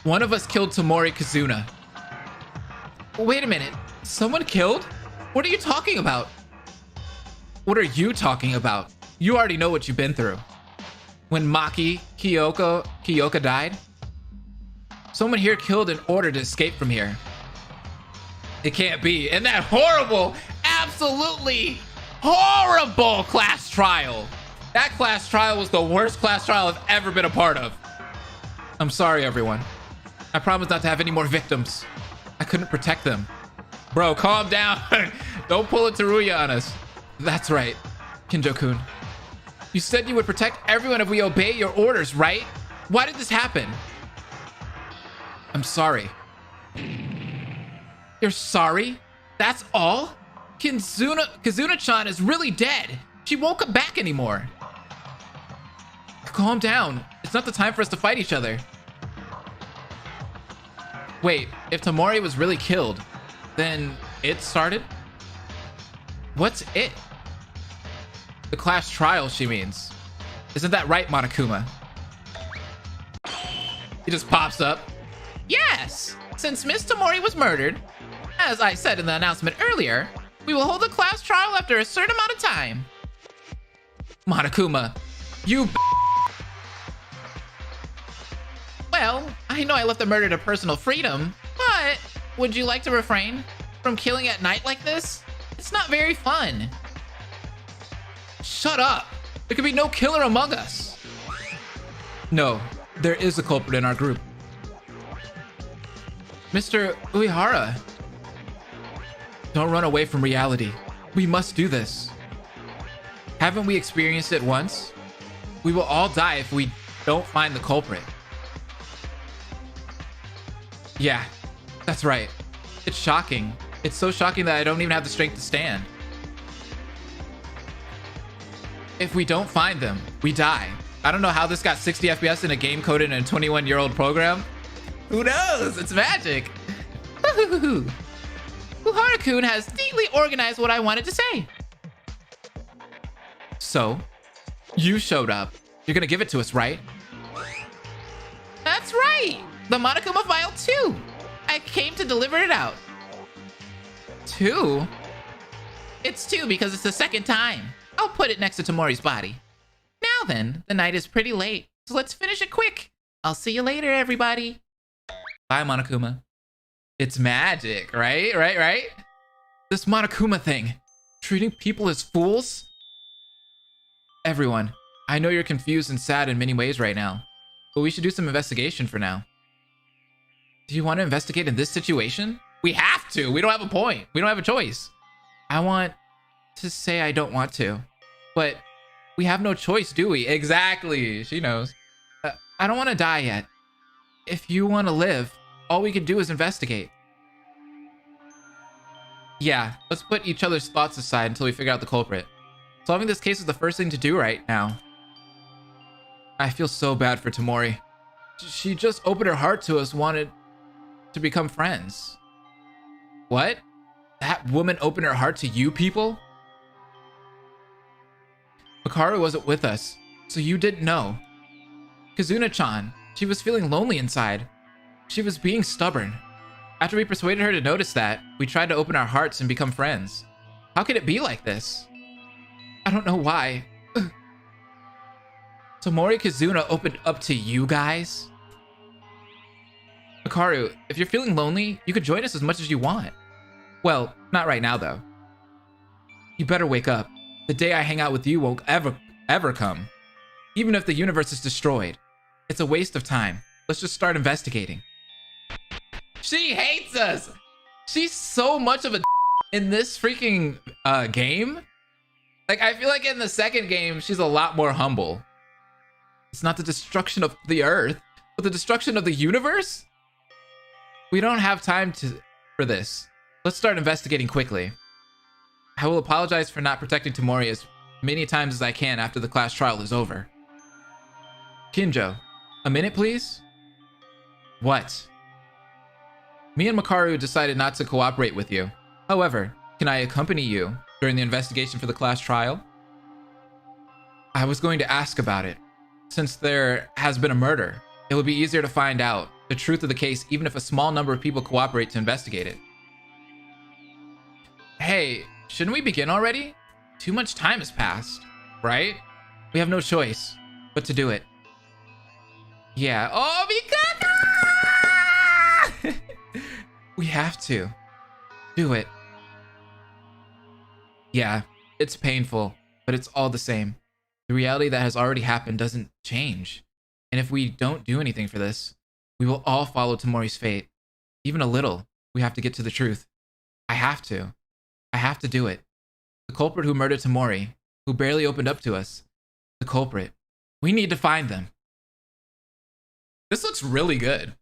One of us killed Tomori Kazuna. Wait a minute. Someone killed? What are you talking about? What are you talking about? You already know what you've been through. When Maki Kyoka died? Someone here killed in order to escape from here. It can't be. And that horrible, absolutely horrible class trial. That class trial was the worst class trial I've ever been a part of. I'm sorry, everyone. I promise not to have any more victims. I couldn't protect them. Bro, calm down. Don't pull a Teruya on us. That's right, Kinjo-kun. You said you would protect everyone if we obey your orders, right? Why did this happen? I'm sorry. You're sorry? That's all? Kazuna-chan is really dead. She won't come back anymore. Calm down. It's not the time for us to fight each other. Wait, if Tamori was really killed, then it started? What's it? The class trial, she means. Isn't that right, Monokuma? He just pops up. Yes! Since Miss Tamori was murdered, as I said in the announcement earlier, we will hold a class trial after a certain amount of time. Monokuma, you Well, I know I left the murder to personal freedom, but would you like to refrain from killing at night like this? It's not very fun. Shut up. There could be no killer among us. No, there is a culprit in our group. Mr. Uehara. Don't run away from reality. We must do this. Haven't we experienced it once? We will all die if we don't find the culprit. Yeah, that's right. It's shocking. It's so shocking that I don't even have the strength to stand. If we don't find them, we die. I don't know how this got 60 FPS in a game coded in a 21-year-old program. Who knows? It's magic. Uehara-kun has neatly organized what I wanted to say. So, you showed up. You're gonna give it to us, right? That's right! The Monokuma file 2! I came to deliver it out. 2? It's 2 because it's the second time. I'll put it next to Tamori's body. Now then, the night is pretty late, so let's finish it quick. I'll see you later, everybody. Bye, Monokuma. It's magic, right? Right? This Monokuma thing. Treating people as fools? Everyone, I know you're confused and sad in many ways right now, but we should do some investigation for now. Do you want to investigate in this situation? We have to. We don't have a point. We don't have a choice. I want to say I don't want to, but we have no choice, do we? Exactly. She knows. I don't want to die yet. If you want to live, all we can do is investigate. Yeah, let's put each other's thoughts aside until we figure out the culprit. Solving this case is the first thing to do right now. I feel so bad for Tamori. She just opened her heart to us, wanted to become friends. What? That woman opened her heart to you people? Makaru wasn't with us, so you didn't know. Kazuna-chan, she was feeling lonely inside. She was being stubborn. After we persuaded her to notice that, we tried to open our hearts and become friends. How could it be like this? I don't know why. Tamori Kazuna opened up to you guys? Makaru, if you're feeling lonely, you could join us as much as you want. Well, not right now though. You better wake up. The day I hang out with you won't ever come. Even if the universe is destroyed. It's a waste of time. Let's just start investigating. She hates us! She's so much of a in this freaking game. Like, I feel like in the second game, she's a lot more humble. It's not the destruction of the Earth, but the destruction of the universe? We don't have time for this. Let's start investigating quickly. I will apologize for not protecting Tamori as many times as I can after the class trial is over. Kinjo, a minute please? What? Me and Makaru decided not to cooperate with you. However, can I accompany you during the investigation for the class trial? I was going to ask about it. Since there has been a murder, it would be easier to find out the truth of the case even if a small number of people cooperate to investigate it. Hey, shouldn't we begin already? Too much time has passed, right? We have no choice but to do it. Yeah. Oh, because we have to do it. Yeah, it's painful, but it's all the same. The reality that has already happened doesn't change. And if we don't do anything for this, we will all follow Tamori's fate. Even a little, we have to get to the truth. I have to. I have to do it. The culprit who murdered Tamori, who barely opened up to us. The culprit. We need to find them. This looks really good.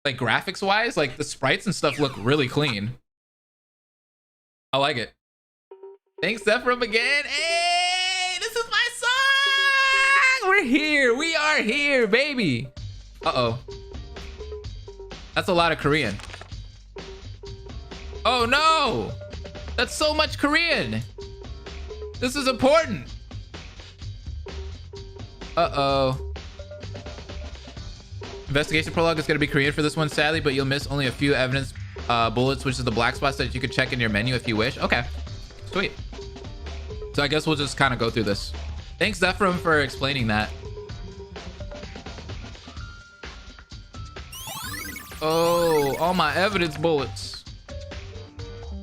Like graphics wise, like the sprites and stuff look really clean. I like it. Thanks, Zephram, again. Hey, this is my song. We're here. We are here, baby. Uh-oh. That's a lot of Korean. Oh, no. That's so much Korean. This is important. Uh-oh. Investigation prologue is going to be Korean for this one, sadly, but you'll miss only a few evidence bullets, which is the black spots that you could check in your menu if you wish. Okay, sweet. So I guess we'll just kind of go through this. Thanks, Zephram, for explaining that. Oh, all my evidence bullets.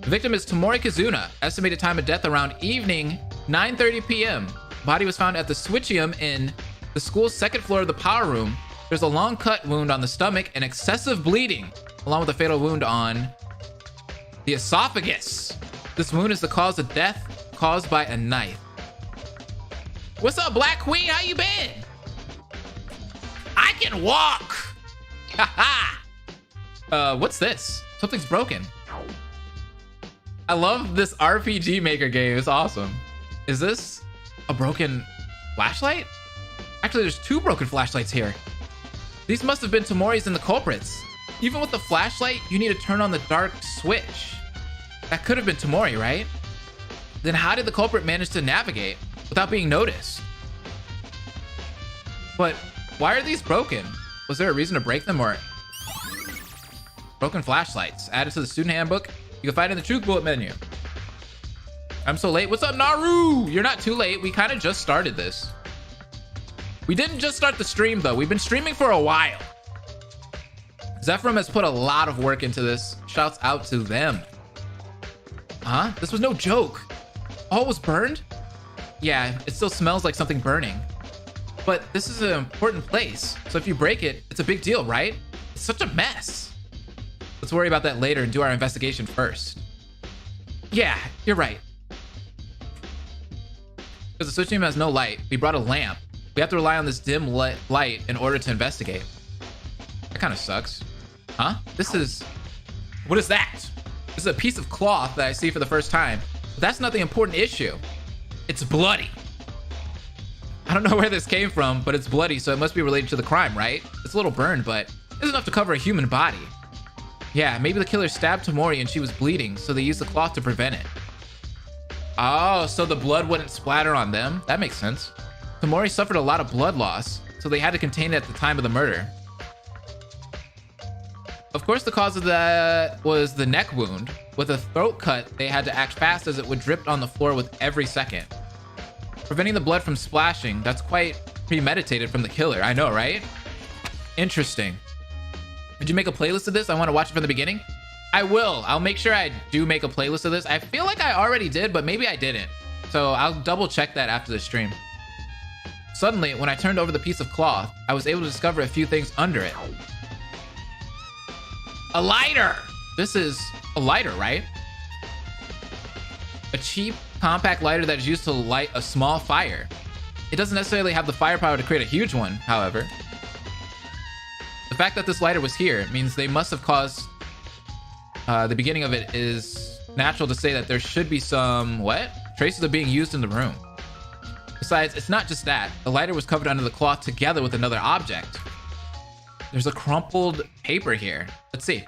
The victim is Tomori Kazuna. Estimated time of death around evening 9:30 p.m. Body was found at the Switchium in the school's second floor of the power room. There's a long cut wound on the stomach and excessive bleeding, along with a fatal wound on the esophagus. This wound is the cause of death caused by a knife. What's up, Black Queen? How you been? I can walk. Haha. What's this? Something's broken. I love this RPG Maker game. It's awesome. Is this a broken flashlight? Actually, there's two broken flashlights here. These must have been Tomori's and the culprits. Even with the flashlight, you need to turn on the dark switch. That could have been Tomori, right? Then how did the culprit manage to navigate without being noticed? But why are these broken? Was there a reason to break them, or... Broken flashlights added to the student handbook. You can find it in the Truth Bullet menu. I'm so late. What's up, Naru? You're not too late. We kind of just started this. We didn't just start the stream, though. We've been streaming for a while. Zephram has put a lot of work into this. Shouts out to them. Huh? This was no joke. All was burned? Yeah, it still smells like something burning. But this is an important place. So if you break it, it's a big deal, right? It's such a mess. Let's worry about that later and do our investigation first. Yeah, you're right. Because the switch room has no light. We brought a lamp. We have to rely on this dim light in order to investigate. That kind of sucks. Huh? This is... What is that? This is a piece of cloth that I see for the first time. But that's not the important issue. It's bloody. I don't know where this came from, but it's bloody, so it must be related to the crime, right? It's a little burned, but it's enough to cover a human body. Yeah, maybe the killer stabbed Tomori and she was bleeding, so they used the cloth to prevent it. Oh, so the blood wouldn't splatter on them? That makes sense. Tomori suffered a lot of blood loss, so they had to contain it at the time of the murder. Of course, the cause of that was the neck wound. With a throat cut, they had to act fast as it would drip on the floor with every second. Preventing the blood from splashing, that's quite premeditated from the killer. I know, right? Interesting. Did you make a playlist of this? I want to watch it from the beginning. I will. I'll make sure I do make a playlist of this. I feel like I already did, but maybe I didn't. So I'll double check that after the stream. Suddenly, when I turned over the piece of cloth, I was able to discover a few things under it. A lighter! This is a lighter, right? A cheap, compact lighter that is used to light a small fire. It doesn't necessarily have the firepower to create a huge one, however. The fact that this lighter was here means they must have caused... the beginning of it is natural to say that there should be some... What? Traces of being used in the room. Besides, it's not just that. The lighter was covered under the cloth together with another object. There's a crumpled paper here. Let's see.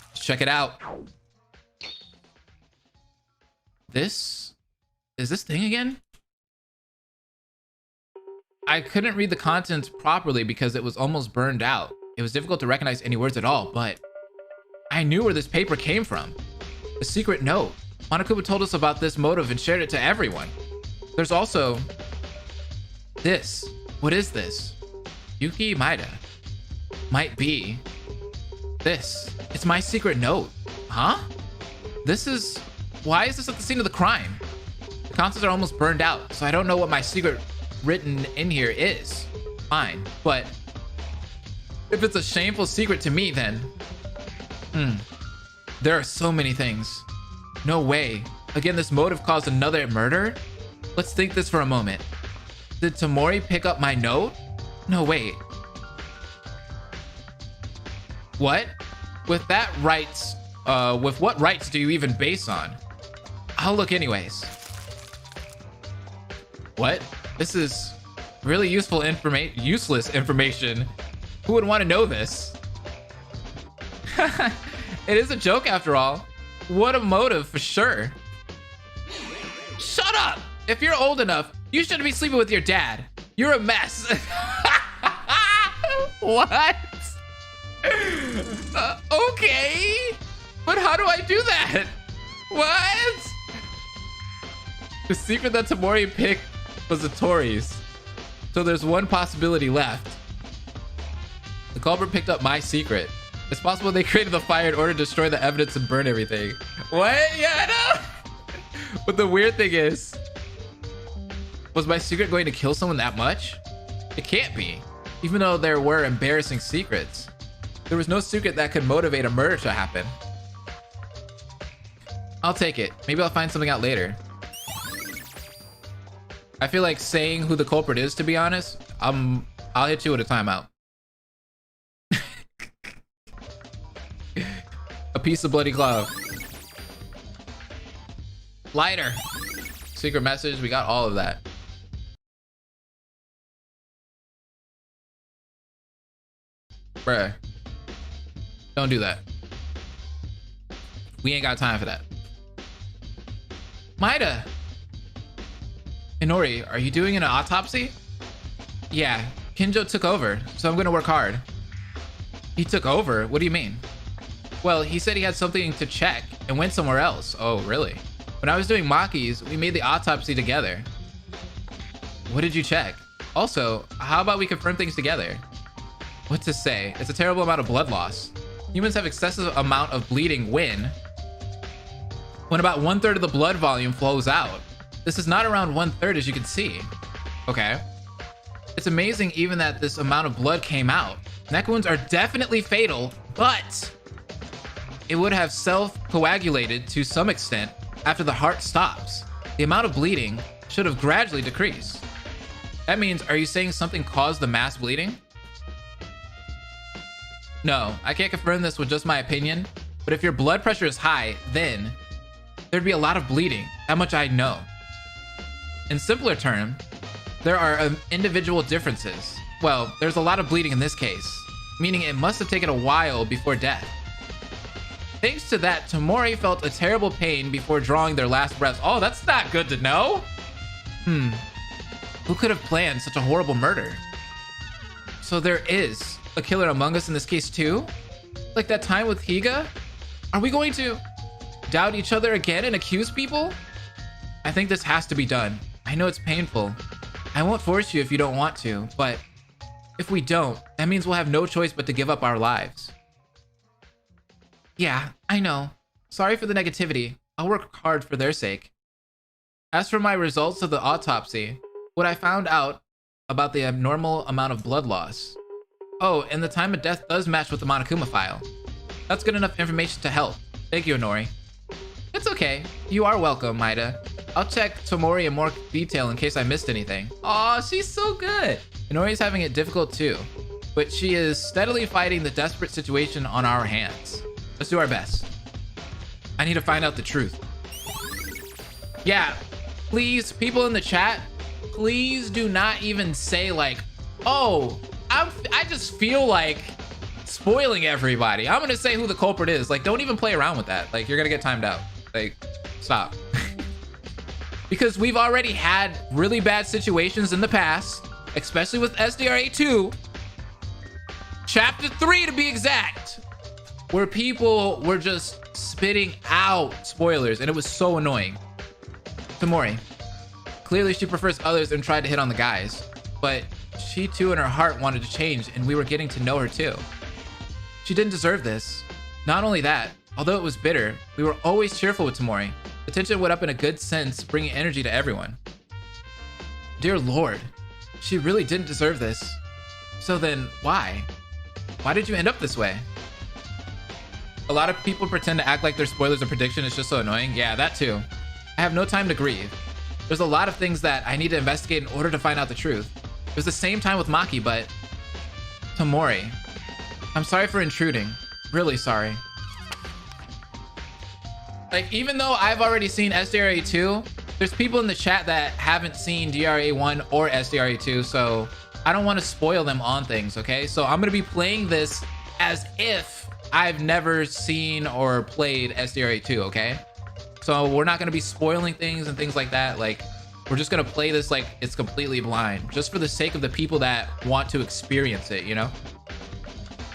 Let's check it out. This... Is this thing again? I couldn't read the contents properly because it was almost burned out. It was difficult to recognize any words at all, but I knew where this paper came from. A secret note. Monokuma told us about this motive and shared it to everyone. There's also this. What is this? Yuki Maeda. Might be this. It's my secret note. Huh? This is... Why is this at the scene of the crime? The contents are almost burned out, so I don't know what my secret written in here is. Fine, but if it's a shameful secret to me, then there are so many things. No way. Again, this motive caused another murder? Let's think this for a moment. Did Tomori pick up my note? No, wait. What? With what rights do you even base on? I'll look anyways. What? This is really useless information. Who would want to know this? It is a joke after all. What a motive for sure. Shut up! If you're old enough, you shouldn't be sleeping with your dad. You're a mess. What? Okay. But how do I do that? What? The secret that Tamori picked was the Tories. So there's one possibility left. The culprit picked up my secret. It's possible they created the fire in order to destroy the evidence and burn everything. What? Yeah, I know. But the weird thing is, was my secret going to kill someone that much? It can't be. Even though there were embarrassing secrets, there was no secret that could motivate a murder to happen. I'll take it. Maybe I'll find something out later. I feel like saying who the culprit is, to be honest. I'll hit you with a timeout. A piece of bloody glove. Lighter. Secret message. We got all of that. Bruh. Don't do that. We ain't got time for that. Maida. Inori, are you doing an autopsy? Yeah, Kinjo took over, so I'm gonna work hard. He took over? What do you mean? Well, he said he had something to check and went somewhere else. Oh, really? When I was doing Maki's, we made the autopsy together. What did you check? Also, how about we confirm things together? What to say? It's a terrible amount of blood loss. Humans have excessive amount of bleeding when about 1/3 of the blood volume flows out. This is not around 1/3 as you can see. Okay. It's amazing even that this amount of blood came out. Neck wounds are definitely fatal, but it would have self-coagulated to some extent after the heart stops. The amount of bleeding should have gradually decreased. That means, are you saying something caused the mass bleeding? No, I can't confirm this with just my opinion, but if your blood pressure is high, then there'd be a lot of bleeding. That much I know. In simpler terms, there are individual differences. Well, there's a lot of bleeding in this case, meaning it must have taken a while before death. Thanks to that, Tamori felt a terrible pain before drawing their last breaths. Oh, that's not good to know. Who could have planned such a horrible murder? So there is a killer among us in this case too? Like that time with Higa? Are we going to doubt each other again and accuse people? I think this has to be done. I know it's painful. I won't force you if you don't want to, but if we don't, that means we'll have no choice but to give up our lives. Yeah, I know. Sorry for the negativity. I'll work hard for their sake. As for my results of the autopsy, what I found out about the abnormal amount of blood loss. Oh, and the time of death does match with the Monokuma file. That's good enough information to help. Thank you, Inori. It's okay. You are welcome, Maida. I'll check Tamori in more detail in case I missed anything. Aw, she's so good. Inori's having it difficult too, but she is steadily fighting the desperate situation on our hands. Let's do our best. I need to find out the truth. Yeah, please, people in the chat, please do not even say like, oh, I just feel like spoiling everybody. I'm gonna say who the culprit is. Like, don't even play around with that. Like, you're gonna get timed out. Like, stop. Because we've already had really bad situations in the past, especially with SDRA 2, chapter 3 to be exact, where people were just spitting out spoilers and it was so annoying. Tamori, clearly she prefers others and tried to hit on the guys, but she too in her heart wanted to change and we were getting to know her too. She didn't deserve this. Not only that, although it was bitter, we were always cheerful with Tamori. The tension went up in a good sense, bringing energy to everyone. Dear Lord, she really didn't deserve this. So then, why? Why did you end up this way? A lot of people pretend to act like their spoilers or prediction is just so annoying. Yeah, that too. I have no time to grieve. There's a lot of things that I need to investigate in order to find out the truth. It was the same time with Maki, but... Tamori, I'm sorry for intruding. Really sorry. Like, even though I've already seen SDRA 2, there's people in the chat that haven't seen DRA 1 or SDRA 2, so I don't want to spoil them on things, okay? So I'm going to be playing this as if I've never seen or played SDRA 2, okay? So we're not going to be spoiling things and things like that. Like, we're just going to play this like it's completely blind, just for the sake of the people that want to experience it, you know?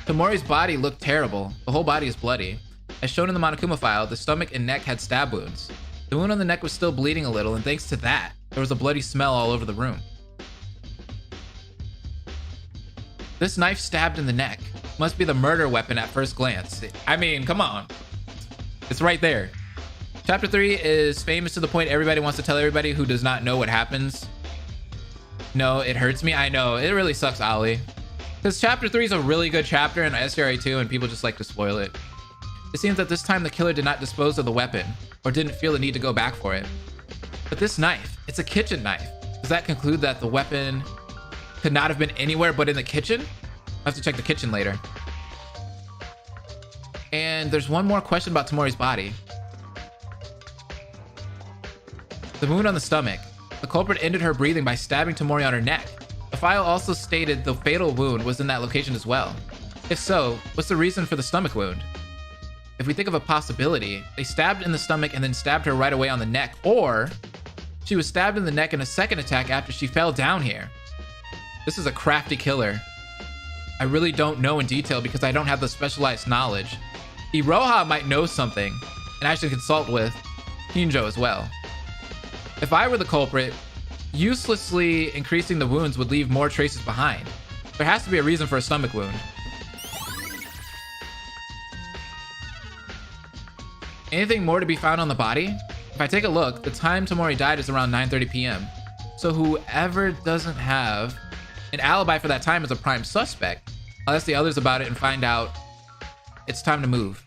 Tamori's body looked terrible. The whole body is bloody. As shown in the Monokuma file, the stomach and neck had stab wounds. The wound on the neck was still bleeding a little, and thanks to that, there was a bloody smell all over the room. This knife stabbed in the neck. Must be the murder weapon at first glance. I mean, come on. It's right there. Chapter 3 is famous to the point everybody wants to tell everybody who does not know what happens. No, it hurts me. I know. It really sucks, Ollie. Because chapter 3 is a really good chapter in SDRA 2, and people just like to spoil it. It seems that this time the killer did not dispose of the weapon, or didn't feel the need to go back for it. But this knife, it's a kitchen knife. Does that conclude that the weapon could not have been anywhere but in the kitchen? I'll have to check the kitchen later. And there's one more question about Tamori's body. The wound on the stomach. The culprit ended her breathing by stabbing Tamori on her neck. The file also stated the fatal wound was in that location as well. If so, what's the reason for the stomach wound? If we think of a possibility, they stabbed in the stomach and then stabbed her right away on the neck, or she was stabbed in the neck in a second attack after she fell down here. This is a crafty killer. I really don't know in detail because I don't have the specialized knowledge. Iroha might know something, and I should consult with Hinjo as well. If I were the culprit, uselessly increasing the wounds would leave more traces behind. There has to be a reason for a stomach wound. Anything more to be found on the body? If I take a look, the time Tamori died is around 9:30 p.m. So whoever doesn't have an alibi for that time is a prime suspect. I'll ask the others about it and find out it's time to move.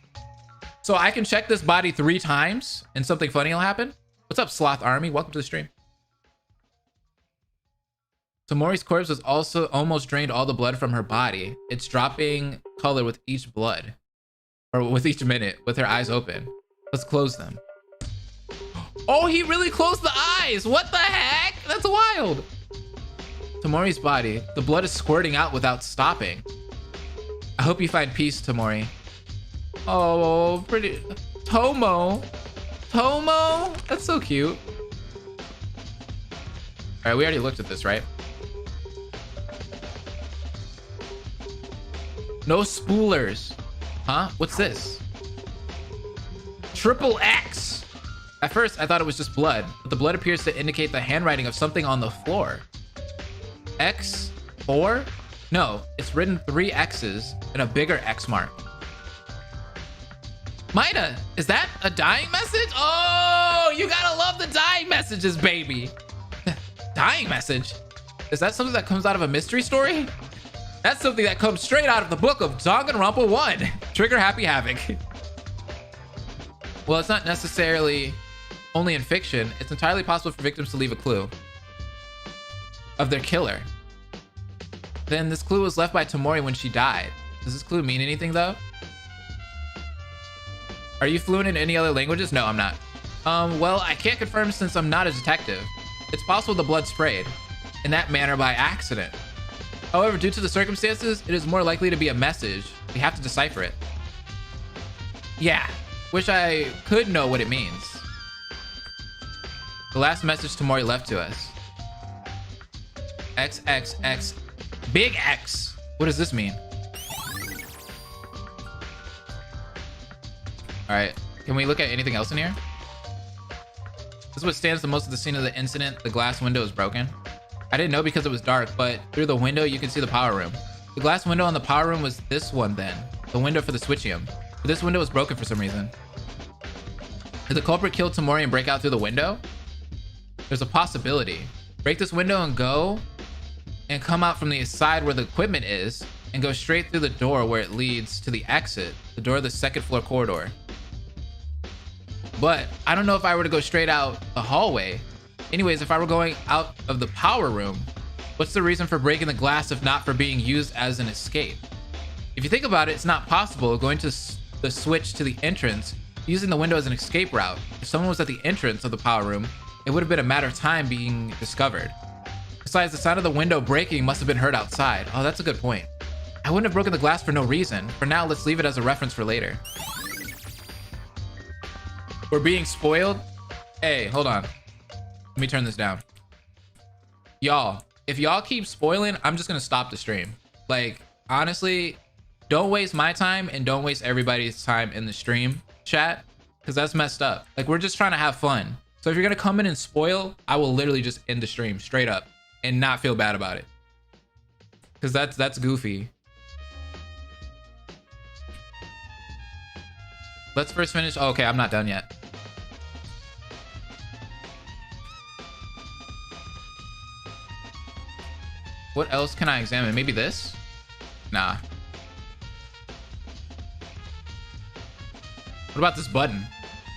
So I can check this body 3 times and something funny will happen? What's up, Sloth Army? Welcome to the stream. Tamori's corpse was also almost drained all the blood from her body. It's dropping color with each blood, or with each minute, with her eyes open. Let's close them. Oh, he really closed the eyes. What the heck? That's wild. Tamori's body. The blood is squirting out without stopping. I hope you find peace, Tamori. Oh, pretty. Tomo. Tomo? That's so cute. All right, we already looked at this, right? No spoolers. Huh? What's this? Triple X. At first, I thought it was just blood, but the blood appears to indicate the handwriting of something on the floor. X4? No, it's written 3 X's and a bigger X mark. Maida, is that a dying message? Oh, you gotta love the dying messages, baby. Dying message? Is that something that comes out of a mystery story? That's something that comes straight out of the book of Danganronpa 1. Trigger Happy Havoc. Well, it's not necessarily only in fiction. It's entirely possible for victims to leave a clue of their killer. Then this clue was left by Tamori when she died. Does this clue mean anything though? Are you fluent in any other languages? No, I'm not. Well, I can't confirm since I'm not a detective. It's possible the blood sprayed in that manner by accident. However, due to the circumstances, it is more likely to be a message. We have to decipher it. Yeah, wish I could know what it means. The last message Tamori left to us. XXX. Big X. What does this mean? All right, can we look at anything else in here? This is what stands the most of the scene of the incident. The glass window is broken. I didn't know because it was dark, but through the window, you can see the power room. The glass window on the power room was this one then. The window for the switchium. But this window was broken for some reason. Did the culprit kill Tamori and break out through the window? There's a possibility. Break this window and go and come out from the side where the equipment is and go straight through the door where it leads to the exit, the door of the 2nd floor corridor. But I don't know if I were to go straight out the hallway. Anyways, if I were going out of the power room, what's the reason for breaking the glass if not for being used as an escape? If you think about it, it's not possible going to the switch to the entrance using the window as an escape route. If someone was at the entrance of the power room, it would have been a matter of time being discovered. Besides, the sound of the window breaking must have been heard outside. Oh, that's a good point. I wouldn't have broken the glass for no reason. For now, let's leave it as a reference for later. We're being spoiled? Hey, hold on. Let me turn this down. Y'all, if y'all keep spoiling, I'm just gonna stop the stream. Like, honestly, don't waste my time and don't waste everybody's time in the stream chat, because that's messed up. Like, we're just trying to have fun. So if you're gonna come in and spoil, I will literally just end the stream straight up and not feel bad about it, because that's goofy. Let's first finish. Oh, okay, I'm not done yet. What else can I examine? Maybe this? Nah. What about this button?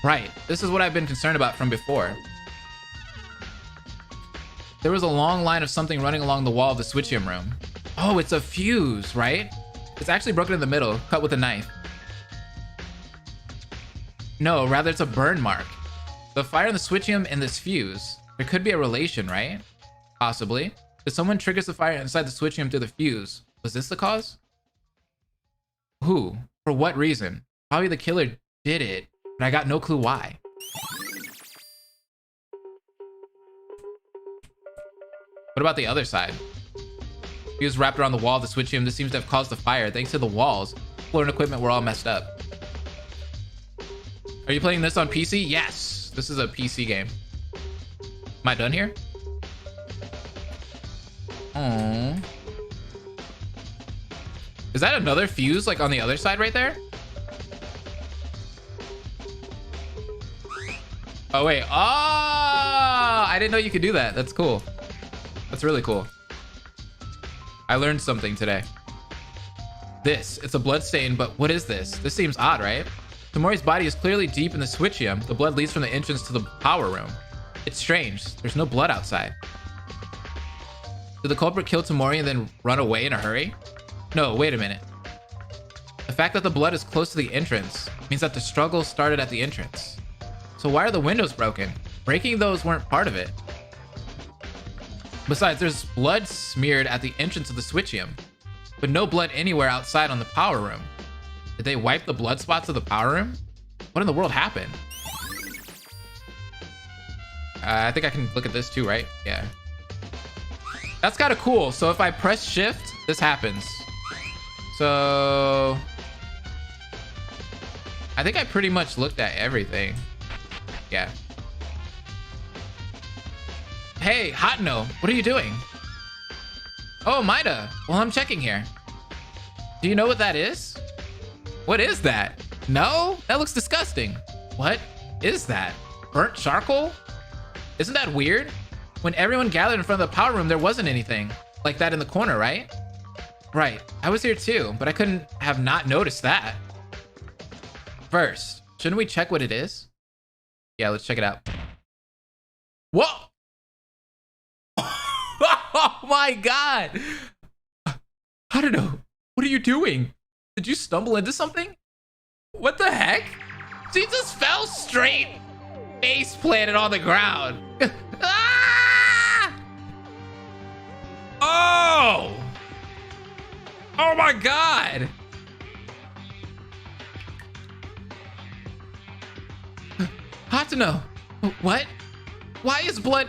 Right, this is what I've been concerned about from before. There was a long line of something running along the wall of the switchium room. Oh, it's a fuse, right? It's actually broken in the middle, cut with a knife. No, rather it's a burn mark. The fire in the switchium and this fuse. There could be a relation, right? Possibly. If someone triggers the fire inside the switchium through the fuse, was this the cause? Who? For what reason? Probably the killer did it, but I got no clue why. What about the other side? Fuse wrapped around the wall of the switchium. This seems to have caused the fire. Thanks to the walls, floor and equipment were all messed up. Are you playing this on PC? Yes, this is a PC game. Am I done here? Oh. Is that another fuse like on the other side right there? Oh wait. Oh, I didn't know you could do that. That's cool. That's really cool. I learned something today. It's a blood stain, but what is this? This seems odd, right? Tamori's body is clearly deep in the switchium. The blood leads from the entrance to the power room. It's strange. There's no blood outside. Did the culprit kill Tamori and then run away in a hurry? No, wait a minute. The fact that the blood is close to the entrance means that the struggle started at the entrance. So why are the windows broken? Breaking those weren't part of it. Besides, there's blood smeared at the entrance of the switchium, but no blood anywhere outside on the power room. Did they wipe the blood spots of the power room? What in the world happened? I think I can look at this too, right? Yeah. That's kind of cool. So if I press shift, this happens. So I think I pretty much looked at everything. Yeah. Hey, Hatno, what are you doing? Oh, Maida. Well, I'm checking here. Do you know what that is? What is that? No? That looks disgusting. What is that? Burnt charcoal? Isn't that weird? When everyone gathered in front of the power room, there wasn't anything like that in the corner, right? Right. I was here too, but I couldn't have not noticed that. First, shouldn't we check what it is? Yeah, let's check it out. Whoa! Oh my god! I don't know. What are you doing? Did you stumble into something? What the heck? She just fell straight, face planted on the ground. Ah! Oh! Oh my god! Hot to know. What? Why is blood?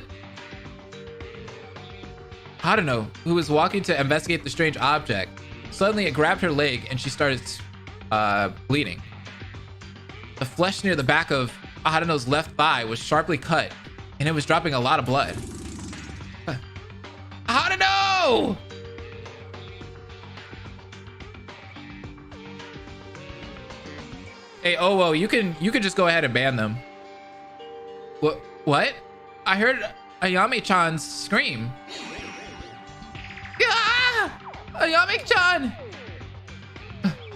Hadano, who was walking to investigate the strange object, suddenly it grabbed her leg and she started bleeding. The flesh near the back of Hadano's left thigh was sharply cut and it was dropping a lot of blood. Hadano! Hey, Owo, you can just go ahead and ban them. What? I heard Ayame-chan's scream. Ah! Ayame-chan!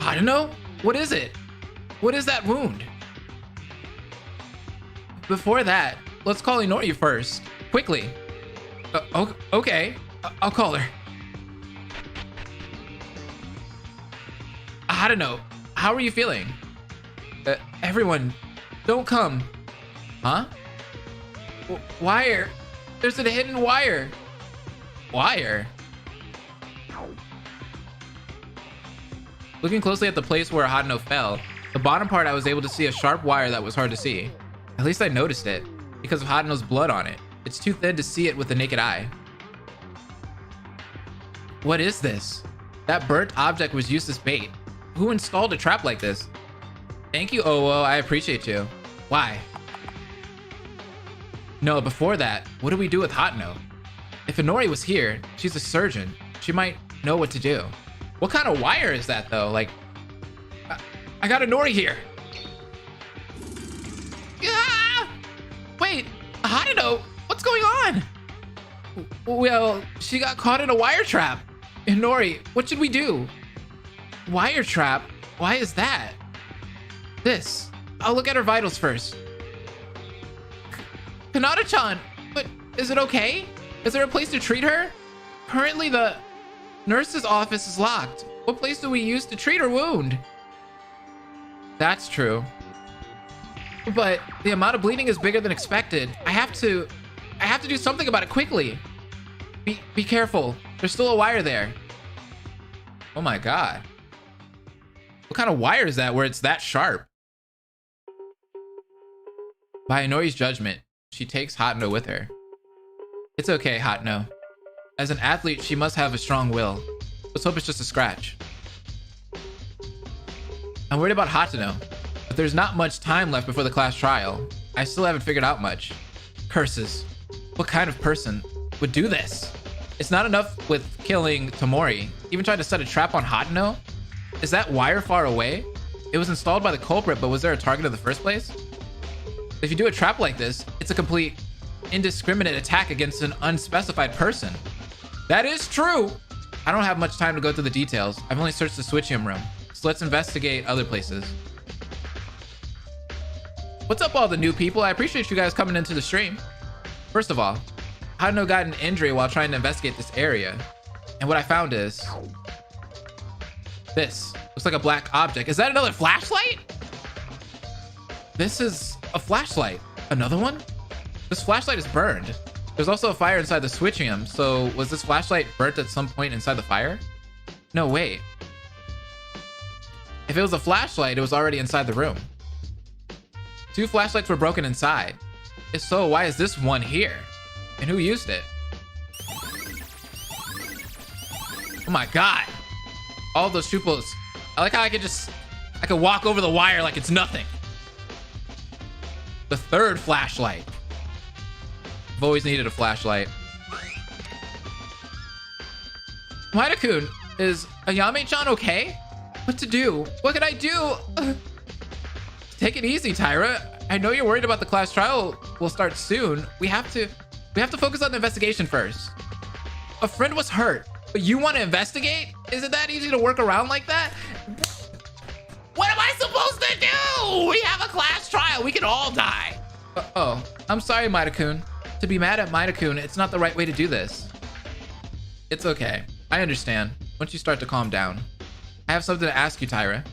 I don't know. What is it? What is that wound? Before that, let's call Inori first. Quickly. Okay. I'll call her. Hadano, how are you feeling? Everyone, don't come. Huh? Wire. There's a hidden wire. Wire? Looking closely at the place where Hadano fell, the bottom part I was able to see a sharp wire that was hard to see. At least I noticed it, because of Hadano's blood on it. It's too thin to see it with the naked eye. What is this? That burnt object was used as bait. Who installed a trap like this? Thank you, Owo. I appreciate you. Why? No, before that, what do we do with Hadano? If Inori was here, she's a surgeon. She might know what to do. What kind of wire is that, though? Like, I got Inori here. Ah! Wait, Hadano, what's going on? Well, she got caught in a wire trap. Inori, what should we do? Wire trap? Why is that? This. I'll look at her vitals first. Kanata-chan, but is it okay? Is there a place to treat her? Currently, the nurse's office is locked. What place do we use to treat her wound? That's true. But the amount of bleeding is bigger than expected. I have to do something about it quickly. Be careful. There's still a wire there. Oh my god. What kind of wire is that where it's that sharp? By Inori's judgment, she takes Hadano with her. It's okay, Hadano. As an athlete, she must have a strong will. Let's hope it's just a scratch. I'm worried about Hadano, but there's not much time left before the class trial. I still haven't figured out much. Curses. What kind of person would do this? It's not enough with killing Tomori. Even trying to set a trap on Hadano? Is that wire far away? It was installed by the culprit, but was there a target in the first place? If you do a trap like this, it's a complete indiscriminate attack against an unspecified person. That is true. I don't have much time to go through the details. I've only searched the switchium room. So let's investigate other places. What's up, all the new people? I appreciate you guys coming into the stream. First of all, Hadano got an injury while trying to investigate this area. And what I found is this. Looks like a black object. Is that another flashlight? This is a flashlight. Another one? This flashlight is burned. There's also a fire inside the switchium. So was this flashlight burnt at some point inside the fire? No, wait. If it was a flashlight, it was already inside the room. 2 flashlights were broken inside. If so, why is this one here? And who used it? Oh my god. All those chupos. I like how I could walk over the wire like it's nothing. The 3rd flashlight. I've always needed a flashlight. Maida-kun, is Ayame-chan okay? What to do? What can I do? Take it easy, Tyra. I know you're worried about the class trial will start soon. We have to focus on the investigation first. A friend was hurt, but you want to investigate? Is it that easy to work around like that? What am I supposed to do? We have a class trial. We can all die. Oh, I'm sorry, Maida-kun. To be mad at Maida-kun, it's not the right way to do this. It's okay. I understand. Once you start to calm down. I have something to ask you, Tyra.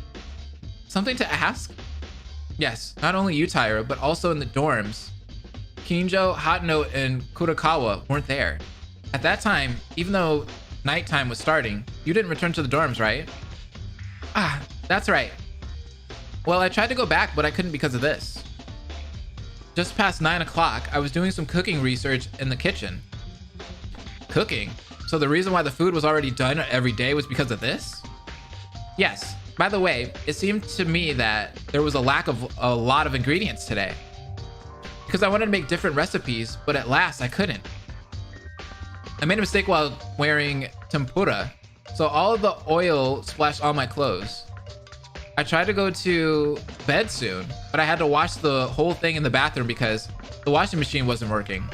Something to ask? Yes, not only you, Tyra, but also in the dorms. Kinjo, Hadano, and Kurakawa weren't there. At that time, even though nighttime was starting, you didn't return to the dorms, right? Ah, that's right. Well, I tried to go back, but I couldn't because of this. Just past 9 o'clock, I was doing some cooking research in the kitchen. Cooking? So the reason why the food was already done every day was because of this? Yes. By the way, it seemed to me that there was a lack of a lot of ingredients today. Because I wanted to make different recipes, but at last I couldn't. I made a mistake while wearing tempura, so all of the oil splashed on my clothes. I tried to go to bed soon, but I had to wash the whole thing in the bathroom because the washing machine wasn't working.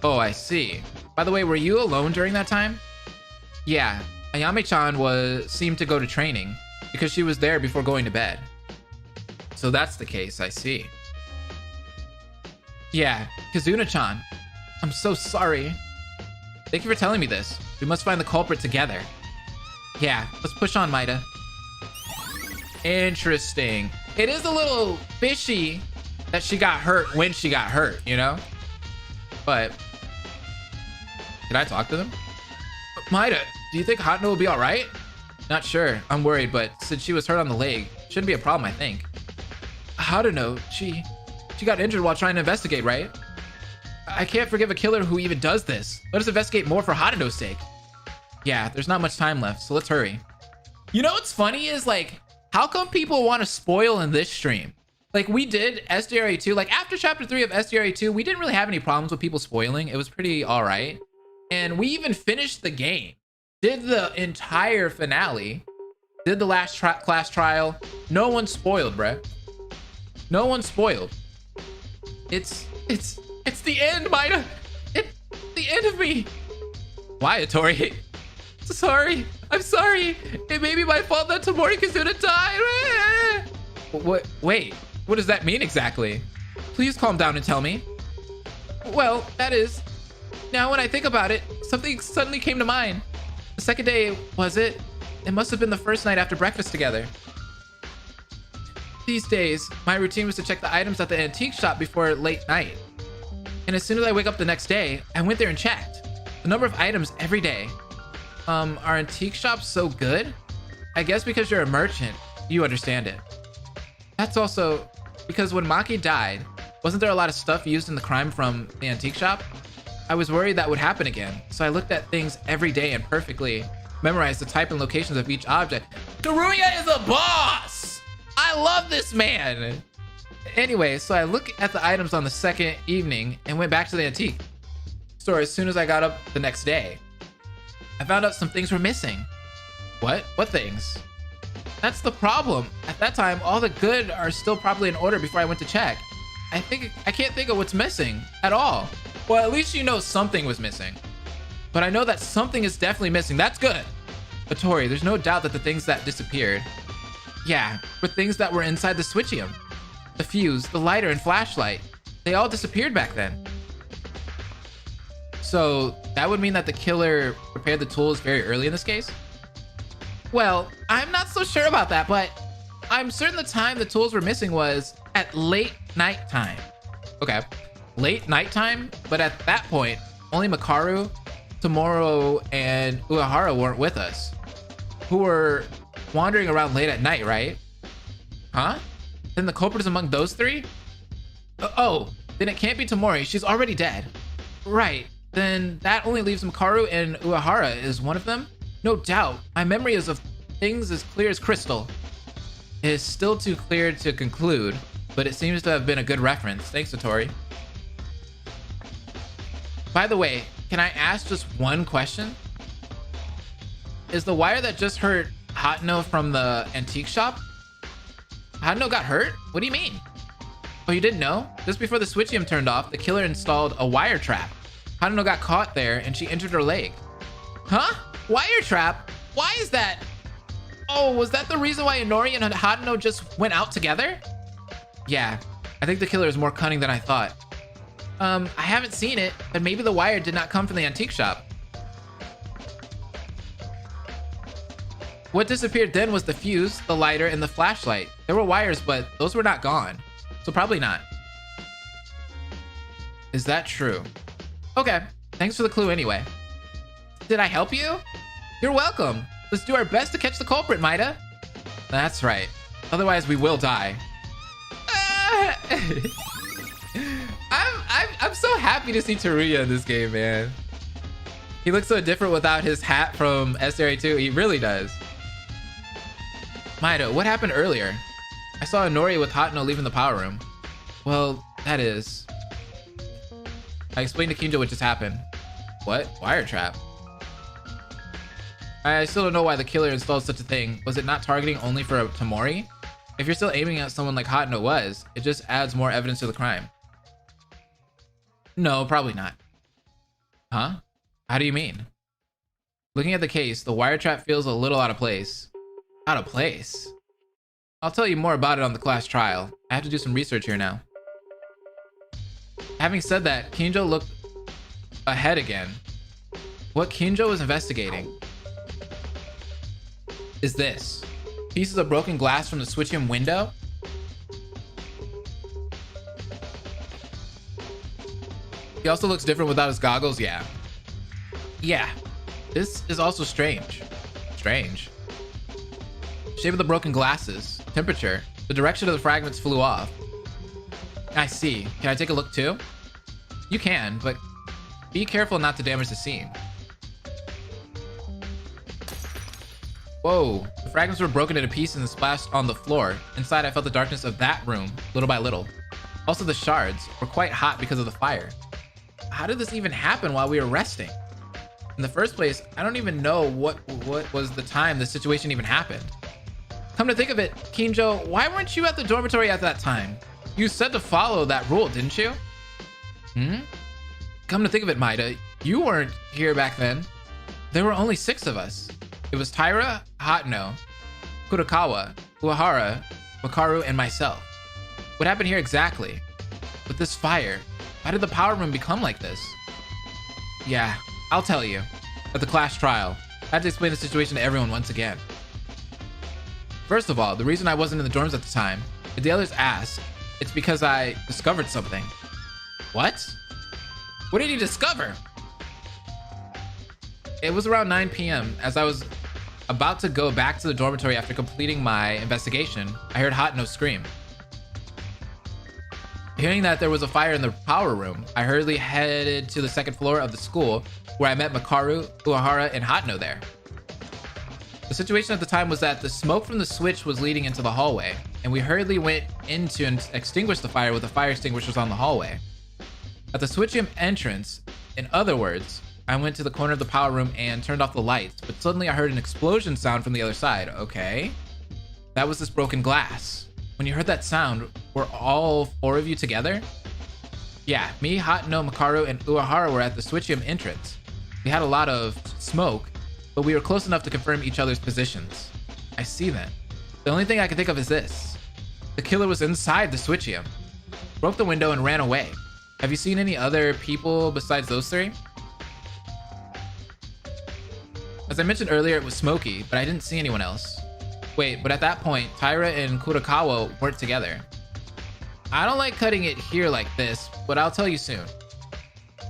Oh, I see. By the way, were you alone during that time? Yeah, Ayame-chan seemed to go to training because she was there before going to bed. So that's the case, I see. Yeah, Kazuna-chan, I'm so sorry. Thank you for telling me this. We must find the culprit together. Yeah, let's push on, Maida. Interesting. It is a little fishy that she got hurt when she got hurt, you know? But can I talk to them? Maida, do you think Hatno will be all right? Not sure. I'm worried, but since she was hurt on the leg, shouldn't be a problem, I think. How to know? She got injured while trying to investigate, right? I can't forgive a killer who even does this. Let us investigate more for Hatano's sake. Yeah, there's not much time left, so let's hurry. You know what's funny is, like, how come people want to spoil in this stream? Like, we did SDRA 2, like, after chapter 3 of SDRA 2, we didn't really have any problems with people spoiling. It was pretty all right. And we even finished the game, did the entire finale, did the last class trial. No one spoiled, bruh. No one spoiled. It's the end, Maida. It's the end of me. Why, Tori? Sorry. I'm sorry. It may be my fault that Tomorika's gonna die. What? Wait. What does that mean exactly? Please calm down and tell me. Well, that is. Now when I think about it, something suddenly came to mind. The second day, was it? It must have been the first night after breakfast together. These days, my routine was to check the items at the antique shop before late night. And as soon as I wake up the next day, I went there and checked the number of items every day. Are antique shops so good? I guess because you're a merchant, you understand it. That's also because when Maki died, wasn't there a lot of stuff used in the crime from the antique shop? I was worried that would happen again, so I looked at things every day and perfectly memorized the type and locations of each object. Teruya is a boss! I love this man! Anyway, so I looked at the items on the second evening and went back to the antique store as soon as I got up the next day. I found out some things were missing. What? What things? That's the problem. At that time, all the good are still properly in order before I went to check. I can't think of what's missing at all. Well, at least you know something was missing. But I know that something is definitely missing. That's good. But Tori, there's no doubt that the things that disappeared, yeah, were things that were inside the switchium. The fuse, the lighter, and flashlight. They all disappeared back then. So that would mean that the killer prepared the tools very early in this case? Well, I'm not so sure about that, but I'm certain the time the tools were missing was at late nighttime. Okay, late nighttime, but at that point, only Makaru, Tomorrow, and Uehara weren't with us, who were wandering around late at night, right? Huh? Then the culprit is among those three? Oh, then it can't be Tomori. She's already dead. Right. Then that only leaves Makaru, and Uehara is one of them? No doubt. My memory is of things as clear as crystal. It is still too clear to conclude, but it seems to have been a good reference. Thanks, Satori. By the way, can I ask just one question? Is the wire that just hurt Hatano from the antique shop? Hatano got hurt? What do you mean? Oh, you didn't know? Just before the switchium turned off, the killer installed a wire trap. Hatano got caught there and she injured her leg. Huh? Wire trap? Why is that? Oh, was that the reason why Inori and Hatano just went out together? Yeah, I think the killer is more cunning than I thought. I haven't seen it, but maybe the wire did not come from the antique shop. What disappeared then was the fuse, the lighter, and the flashlight. There were wires, but those were not gone. So probably not. Is that true? Okay, thanks for the clue anyway. Did I help you? You're welcome. Let's do our best to catch the culprit, Maida. That's right. Otherwise, we will die. I'm so happy to see Teruya in this game, man. He looks so different without his hat from SRA 2. He really does. Maida, what happened earlier? I saw Inori with Hatano leaving the power room. Well, that is... I explained to Kinjo what just happened. What? Wire trap? I still don't know why the killer installed such a thing. Was it not targeting only for Tomori? If you're still aiming at someone like Hatano was, it just adds more evidence to the crime. No, probably not. Huh? How do you mean? Looking at the case, the wire trap feels a little out of place. Out of place? I'll tell you more about it on the class trial. I have to do some research here now. Having said that, Kinjo looked ahead again. What Kinjo was investigating is this. Pieces of broken glass from the switchroom window. He also looks different without his goggles. Yeah. This is also strange. Shape of the broken glasses. Temperature. The direction of the fragments flew off. I see. Can I take a look too? You can, but be careful not to damage the scene. Whoa. The fragments were broken into pieces and splashed on the floor. Inside, I felt the darkness of that room, little by little. Also, the shards were quite hot because of the fire. How did this even happen while we were resting? In the first place, I don't even know what was the time the situation even happened. Come to think of it, Kinjo, why weren't you at the dormitory at that time? You said to follow that rule, didn't you? Come to think of it, Maida, you weren't here back then. There were only 6 of us. It was Taira, Hatno, Kurakawa, Uehara, Makaru, and myself. What happened here exactly? With this fire, why did the power room become like this? Yeah, I'll tell you. At the class trial, I had to explain the situation to everyone once again. First of all, the reason I wasn't in the dorms at the time, if the others asked, it's because I discovered something. What? What did you discover? It was around 9 p.m. As I was about to go back to the dormitory after completing my investigation, I heard Hatno scream. Hearing that there was a fire in the power room, I hurriedly headed to the 2nd floor of the school where I met Makaru, Uehara, and Hatno there. The situation at the time was that the smoke from the switch was leading into the hallway, and we hurriedly went in to extinguish the fire with the fire extinguishers on the hallway. At the switch room entrance, in other words, I went to the corner of the power room and turned off the lights, but suddenly I heard an explosion sound from the other side. Okay. That was this broken glass. When you heard that sound, were all 4 of you together? Yeah, me, Hatno, Makaru, and Uehara were at the switch room entrance. We had a lot of smoke, but we were close enough to confirm each other's positions. I see then. The only thing I can think of is this. The killer was inside the switch room, broke the window, and ran away. Have you seen any other people besides those 3? As I mentioned earlier, it was smoky, but I didn't see anyone else. Wait, but at that point, Taira and Kurakawa weren't together. I don't like cutting it here like this, but I'll tell you soon.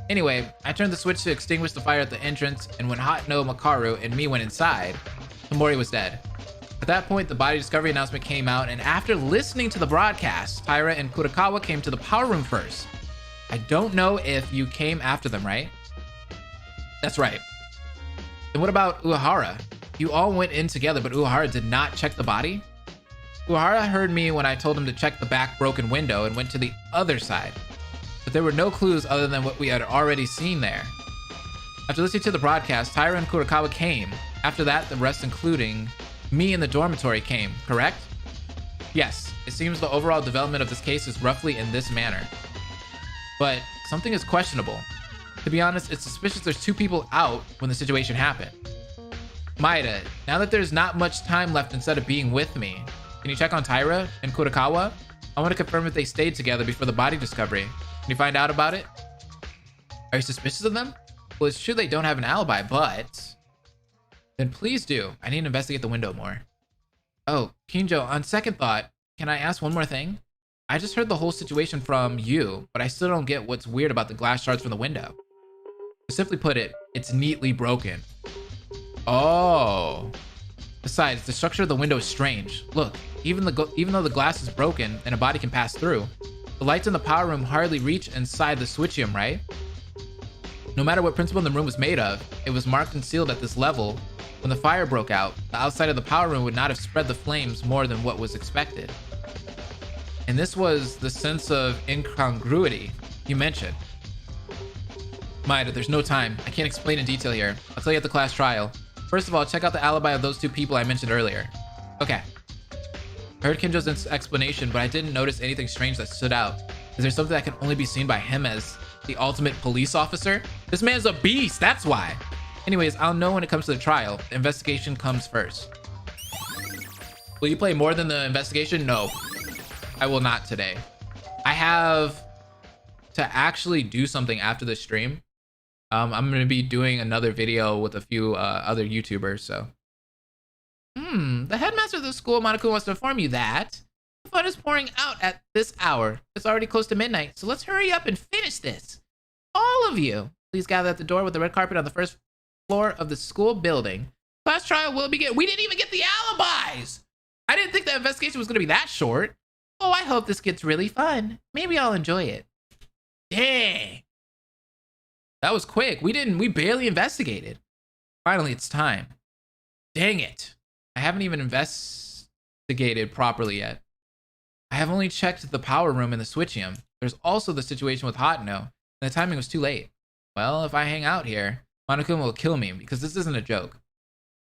Anyway, I turned the switch to extinguish the fire at the entrance, and when Hatno, Makaru, and me went inside, Tamori was dead. At that point, the body discovery announcement came out, and after listening to the broadcast, Taira and Kurakawa came to the power room first. I don't know if you came after them, right? That's right. Then what about Uehara? You all went in together, but Uehara did not check the body? Uehara heard me when I told him to check the back broken window and went to the other side. But there were no clues other than what we had already seen there. After listening to the broadcast, Taira and Kurakawa came. After that, the rest, including me in the dormitory, came, correct? Yes, it seems the overall development of this case is roughly in this manner. But something is questionable. To be honest, it's suspicious there's 2 people out when the situation happened. Maida, now that there's not much time left instead of being with me, can you check on Taira and Kurakawa? I want to confirm if they stayed together before the body discovery. Can you find out about it? Are you suspicious of them? Well, it's true they don't have an alibi, but... Then please do. I need to investigate the window more. Oh, Kinjo, on second thought, can I ask one more thing? I just heard the whole situation from you, but I still don't get what's weird about the glass shards from the window. To simply put it, it's neatly broken. Oh. Besides, the structure of the window is strange. Look, even though the glass is broken and a body can pass through, the lights in the power room hardly reach inside the switch room, right? No matter what principle the room was made of, it was marked and sealed at this level. When the fire broke out, the outside of the power room would not have spread the flames more than what was expected. And this was the sense of incongruity you mentioned. Maida, there's no time. I can't explain in detail here. I'll tell you at the class trial. First of all, check out the alibi of those 2 people I mentioned earlier. Okay. I heard Kinjo's explanation, but I didn't notice anything strange that stood out. Is there something that can only be seen by him as the ultimate police officer? This man's a beast, that's why. Anyways, I'll know when it comes to the trial. The investigation comes first. Will you play more than the investigation? No, I will not today. I have to actually do something after the stream. I'm going to be doing another video with a few other YouTubers, so The headmaster of the school, Monokuma, wants to inform you that the fun is pouring out at this hour. It's already close to midnight, so let's hurry up and finish this. All of you, please gather at the door with the red carpet on the first floor of the school building. Class trial will begin. We didn't even get the alibis. I didn't think the investigation was going to be that short. Oh, I hope this gets really fun. Maybe I'll enjoy it. Dang. That was quick. We barely investigated. Finally, it's time. Dang it. I haven't even investigated properly yet. I have only checked the power room and the switchium. There's also the situation with Hatano, and the timing was too late. Well, if I hang out here, Monokuma will kill me because this isn't a joke.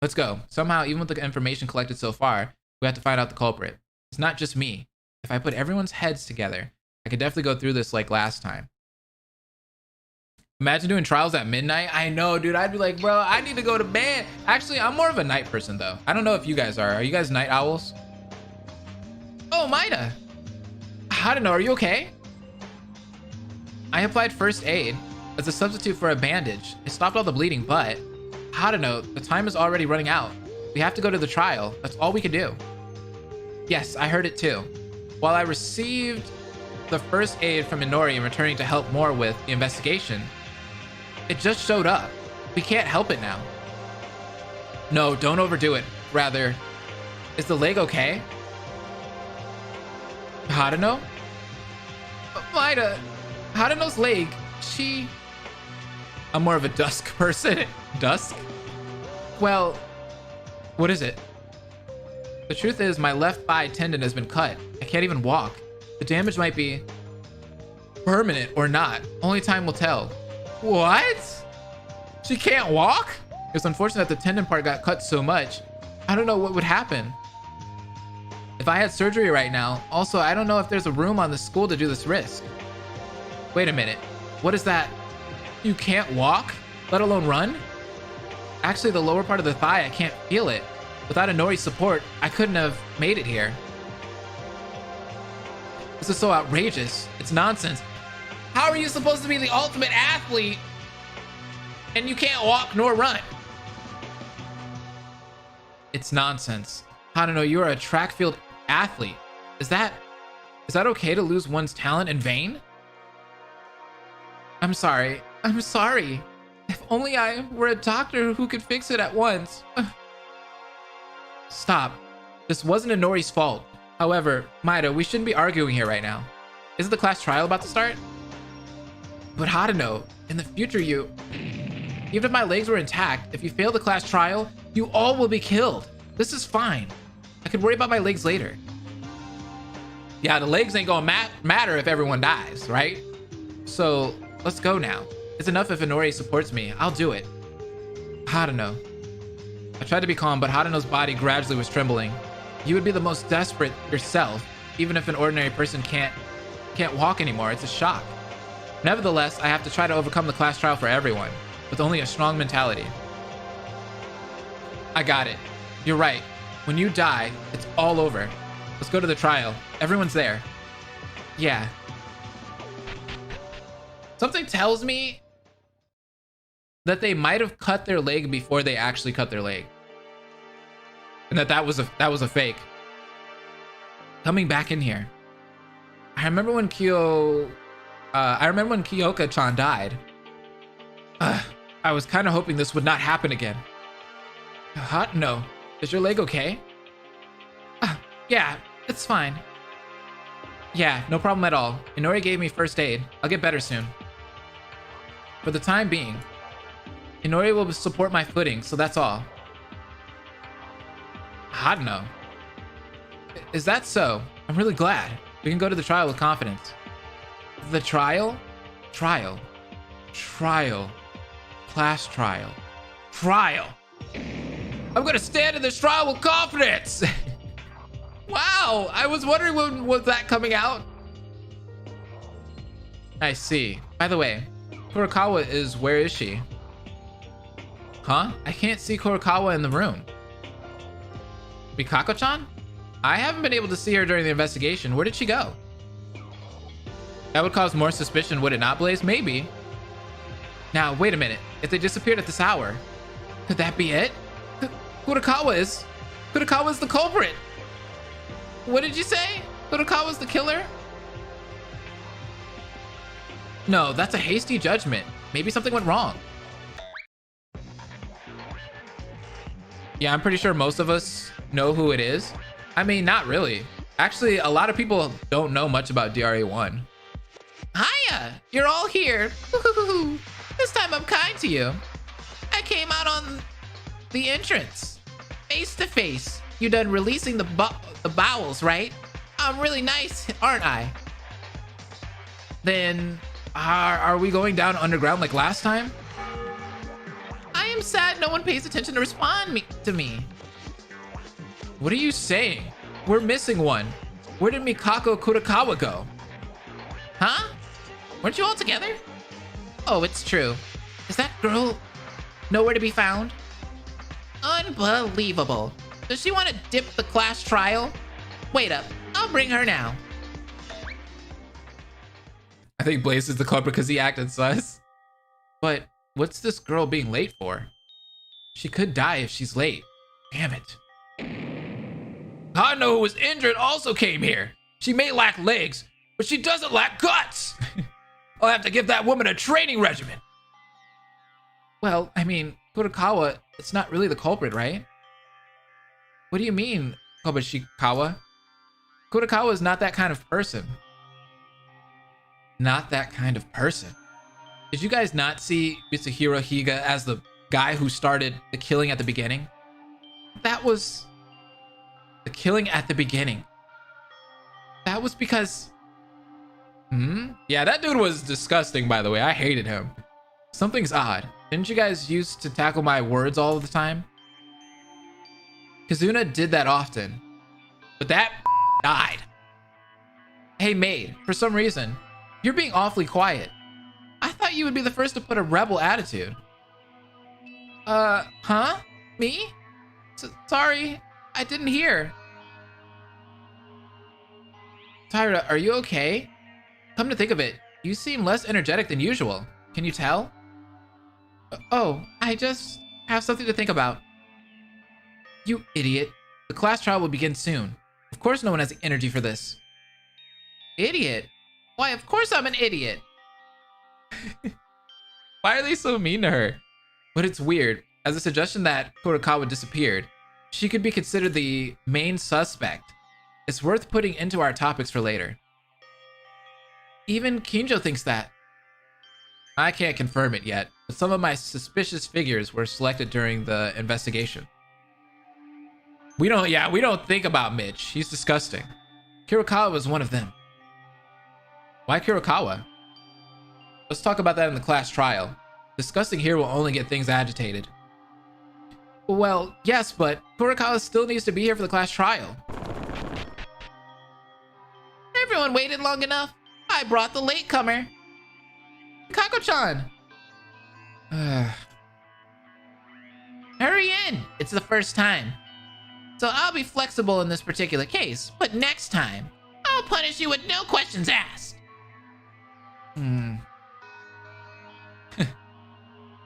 Let's go. Somehow, even with the information collected so far, we have to find out the culprit. It's not just me. If I put everyone's heads together, I could definitely go through this like last time. Imagine doing trials at midnight. I know, dude. I'd be like, bro, I need to go to bed. Actually, I'm more of a night person, though. I don't know if you guys are. Are you guys night owls? Oh, Maida. I don't know. Are you okay? I applied first aid as a substitute for a bandage. It stopped all the bleeding, but I don't know. The time is already running out. We have to go to the trial. That's all we can do. Yes, I heard it too. While I received the first aid from Inori and returning to help more with the investigation, it just showed up. We can't help it now. No, don't overdo it. Rather, is the leg okay? Hadano? Maida, Hadano's leg, I'm more of a dusk person. Dusk? Well, what is it? The truth is, my left thigh tendon has been cut. I can't even walk. The damage might be permanent or not. Only time will tell. What? She can't walk? It's unfortunate that the tendon part got cut so much. I don't know what would happen if I had surgery right now. Also, I don't know if there's a room on the school to do this risk. Wait a minute. What is that? You can't walk, let alone run? Actually, the lower part of the thigh, I can't feel it. Without Inori's support, I couldn't have made it here. This is so outrageous. It's nonsense. How are you supposed to be the ultimate athlete and you can't walk nor run? It's nonsense. I don't know, you're a track field athlete. Is that okay to lose one's talent in vain? I'm sorry. I'm sorry. If only I were a doctor who could fix it at once. Stop. This wasn't Inori's fault. However, Maida, we shouldn't be arguing here right now. Isn't the class trial about to start? But Hadano, in the future even if my legs were intact, if you fail the class trial, you all will be killed. This is fine. I could worry about my legs later. Yeah, the legs ain't gonna matter if everyone dies, right? So, let's go now. It's enough if Inori supports me. I'll do it. Hadano. I tried to be calm, but Hadano's body gradually was trembling. You would be the most desperate yourself, even if an ordinary person can't walk anymore. It's a shock. Nevertheless, I have to try to overcome the class trial for everyone, with only a strong mentality. I got it. You're right. When you die, it's all over. Let's go to the trial. Everyone's there. Yeah. Something tells me that they might have cut their leg before they actually cut their leg. And that was a fake. Coming back in here. I remember when Kyoka-chan died. I was kind of hoping this would not happen again. No. Is your leg okay? Yeah, it's fine. Yeah, no problem at all. Inori gave me first aid. I'll get better soon. For the time being, Inori will support my footing, so that's all. I don't know. Is that so? I'm really glad. We can go to the trial with confidence. The trial? Trial. Trial. Class trial. Trial. I'm gonna stand in this trial with confidence! Wow, I was wondering when was that coming out? I see. By the way, Kurokawa where is she? Huh? I can't see Kurokawa in the room. Mikako-chan? I haven't been able to see her during the investigation. Where did she go? That would cause more suspicion, would it not, Blaze? Maybe. Now, wait a minute. If they disappeared at this hour, could that be it? Kurokawa is... Kurakawa's the culprit. What did you say? Kurakawa's the killer? No, that's a hasty judgment. Maybe something went wrong. Yeah, I'm pretty sure most of us know who it is. I mean, not really. Actually, a lot of people don't know much about DRA1. Hiya! You're all here. This time I'm kind to you. I came out on the entrance. Face to face. You done releasing the bowels, right? I'm really nice, aren't I? Then, are we going down underground like last time? I am sad no one pays attention to respond to me. What are you saying? We're missing one. Where did Mikako Kurakawa go? Huh? Weren't you all together? Oh, it's true. Is that girl nowhere to be found? Unbelievable. Does she want to dip the class trial? Wait up. I'll bring her now. I think Blaze is the culprit because he acted sus. But what's this girl being late for? She could die if she's late. Damn it. Hano, who was injured, also came here. She may lack legs, but she doesn't lack guts. I'll have to give that woman a training regimen. Well, I mean, Kurakawa, it's not really the culprit, right? What do you mean, Kobashikawa? Kurakawa is not that kind of person. Not that kind of person. Did you guys not see Mitsuhiro Higa as the guy who started the killing at the beginning? That was the killing at the beginning. That was because... Yeah, that dude was disgusting, by the way. I hated him. Something's odd. Didn't you guys used to tackle my words all the time? Kazuna did that often. But that died. Hey, maid, for some reason, you're being awfully quiet. I thought you would be the first to put a rebel attitude. Huh? Me? Sorry, I didn't hear. Tyra, are you okay? Come to think of it, you seem less energetic than usual. Can you tell? Oh, I just have something to think about. You idiot. The class trial will begin soon. Of course no one has the energy for this. Idiot? Why, of course I'm an idiot. Why are they so mean to her? But it's weird. As a suggestion that Kurakawa disappeared, she could be considered the main suspect. It's worth putting into our topics for later. Even Kinjo thinks that. I can't confirm it yet, but some of my suspicious figures were selected during the investigation. We don't think about Mitch. He's disgusting. Kurokawa was one of them. Why Kurokawa? Let's talk about that in the class trial. Discussing here will only get things agitated. Well, yes, but Kurokawa still needs to be here for the class trial. Everyone waited long enough. I brought the latecomer. Kako-chan. Hurry in. It's the first time. So I'll be flexible in this particular case, but next time, I'll punish you with no questions asked.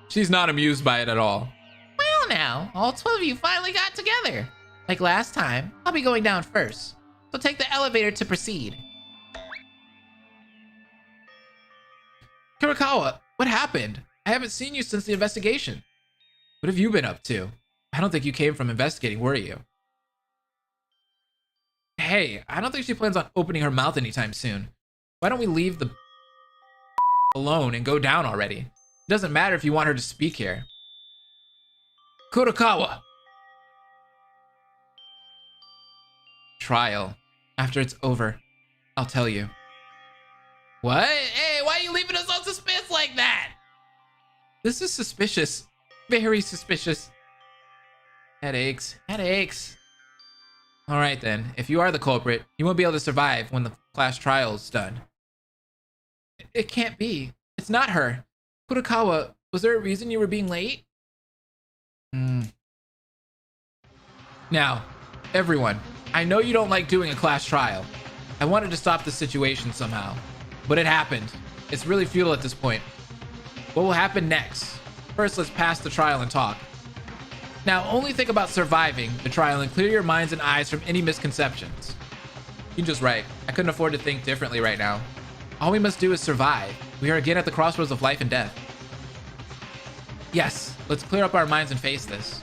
She's not amused by it at all. Well now, all 12 of you finally got together. Like last time, I'll be going down first. So take the elevator to proceed. Kurokawa, what happened? I haven't seen you since the investigation. What have you been up to? I don't think you came from investigating, were you? Hey, I don't think she plans on opening her mouth anytime soon. Why don't we leave the alone and go down already? It doesn't matter if you want her to speak here. Kurokawa! Trial. After it's over, I'll tell you. What? Hey, why are you leaving us on suspense like that? This is suspicious. Very suspicious. Headaches. Headaches. Alright then, if you are the culprit, you won't be able to survive when the class trial's done. It can't be. It's not her. Kurokawa, was there a reason you were being late? Now, everyone, I know you don't like doing a class trial. I wanted to stop the situation somehow, but it happened. It's really futile at this point. What will happen next? First, let's pass the trial and talk. Now, only think about surviving the trial and clear your minds and eyes from any misconceptions. You're just right. I couldn't afford to think differently right now. All we must do is survive. We are again at the crossroads of life and death. Yes, let's clear up our minds and face this.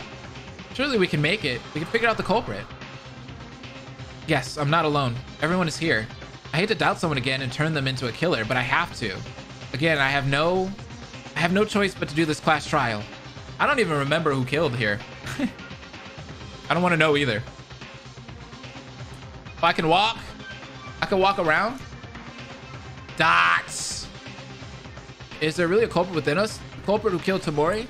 Surely we can make it. We can figure out the culprit. Yes, I'm not alone. Everyone is here. I hate to doubt someone again and turn them into a killer, but I have to. Again, I have no choice but to do this class trial. I don't even remember who killed here. I don't want to know either. If I can walk around. Dots. Is there really a culprit within us? The culprit who killed Tamori?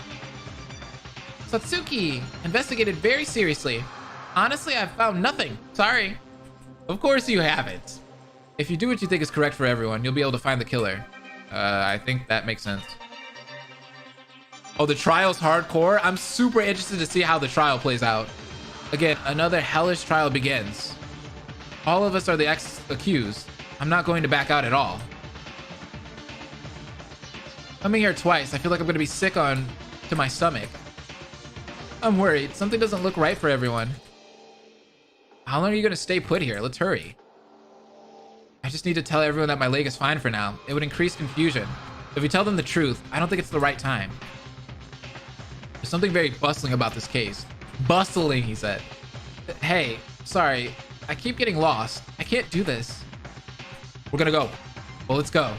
Satsuki, investigated very seriously. Honestly, I've found nothing. Sorry. Of course you haven't. If you do what you think is correct for everyone, you'll be able to find the killer. I think that makes sense. Oh, the trial's hardcore? I'm super interested to see how the trial plays out. Again, another hellish trial begins. All of us are the accused. I'm not going to back out at all. Coming here twice, I feel like I'm going to be sick to my stomach. I'm worried. Something doesn't look right for everyone. How long are you going to stay put here? Let's hurry. I just need to tell everyone that my leg is fine for now. It would increase confusion. If we tell them the truth, I don't think it's the right time. There's something very bustling about this case. Bustling, he said. Hey, sorry. I keep getting lost. I can't do this. We're gonna go. Well, let's go.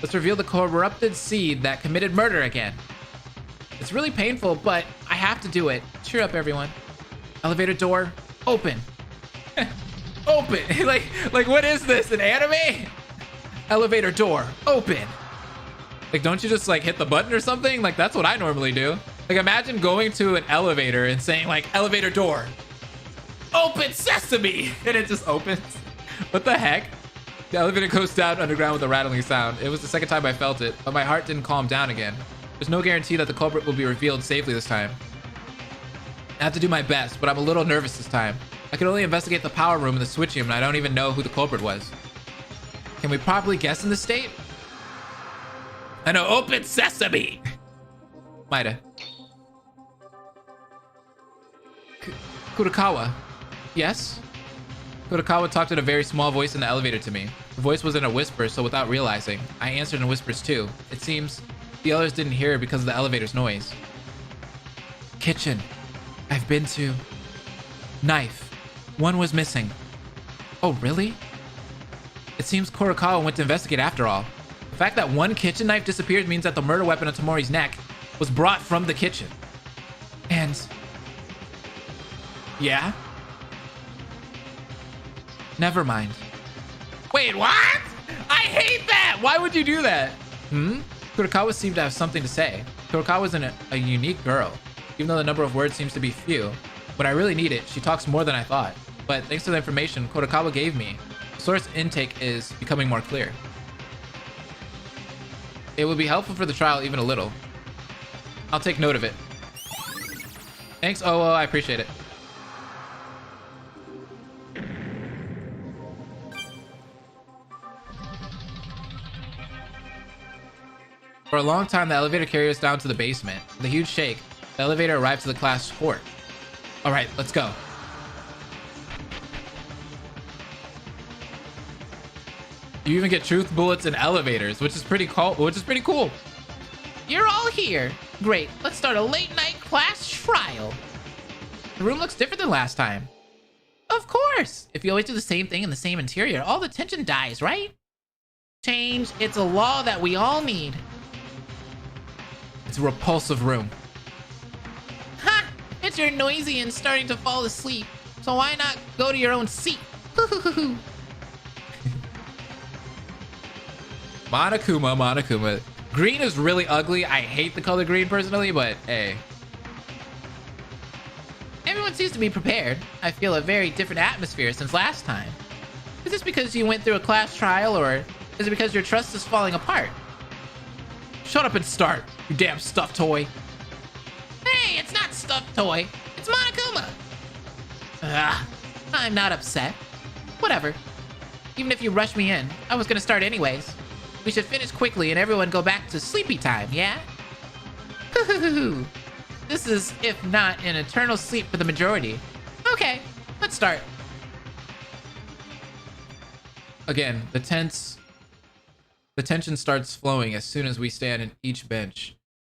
Let's reveal the corrupted seed that committed murder again. It's really painful, but I have to do it. Cheer up, everyone. Elevator door, open. Open. like what is this, an anime? Elevator door, open. Like, don't you just like hit the button or something? Like, that's what I normally do. Like, imagine going to an elevator and saying like, elevator door, open sesame, and it just opens. What the heck? The elevator goes down underground with a rattling sound. It was the second time I felt it, but my heart didn't calm down again. There's no guarantee that the culprit will be revealed safely this time. I have to do my best, but I'm a little nervous this time. I can only investigate the power room and the switch room, and I don't even know who the culprit was. Can we properly guess in this state? I know, open sesame! Maida. Kurakawa. Yes? Kurakawa talked in a very small voice in the elevator to me. The voice was in a whisper, so without realizing, I answered in whispers too. It seems the others didn't hear because of the elevator's noise. Kitchen. I've been to. Knife. One was missing. Oh, really? It seems Kurakawa went to investigate after all. The fact that one kitchen knife disappeared means that the murder weapon on Tamori's neck was brought from the kitchen. And... yeah? Never mind. Wait, what? I hate that! Why would you do that? Kurakawa seemed to have something to say. Kurakawa's a unique girl. Even though the number of words seems to be few, when I really need it, she talks more than I thought. But thanks to the information Kurakawa gave me, the source intake is becoming more clear. It would be helpful for the trial even a little. I'll take note of it. Thanks, oh, I appreciate it. For a long time, the elevator carried us down to the basement. With a huge shake, the elevator arrived to the class court. All right, let's go. You even get truth bullets in elevators, which is pretty cool. You're all here. Great. Let's start a late night class trial. The room looks different than last time. Of course. If you always do the same thing in the same interior, all the tension dies, right? Change. It's a law that we all need. It's a repulsive room. Ha! It's you're noisy and starting to fall asleep. So why not go to your own seat? Monokuma. Green is really ugly. I hate the color green personally, but hey. Everyone seems to be prepared. I feel a very different atmosphere since last time. Is this because you went through a class trial, or is it because your trust is falling apart? Shut up and start, you damn stuffed toy. Hey, it's not stuffed toy. It's Monokuma. I'm not upset. Whatever. Even if you rush me in, I was gonna start anyways. We should finish quickly and everyone go back to sleepy time, yeah? This is, if not, an eternal sleep for the majority. Okay, let's start. Again, the tension starts flowing as soon as we stand in each bench.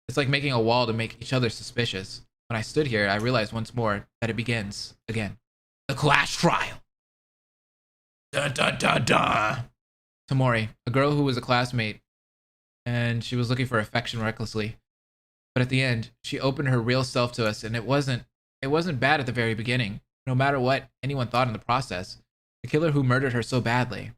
It's like making a wall to make each other suspicious. When I stood here, I realized once more that it begins again. The class trial. Dun dun dun dun. Tamori, a girl who was a classmate, and she was looking for affection recklessly. But at the end, she opened her real self to us, and it wasn't bad at the very beginning, no matter what anyone thought in the process. The killer who murdered her so badly.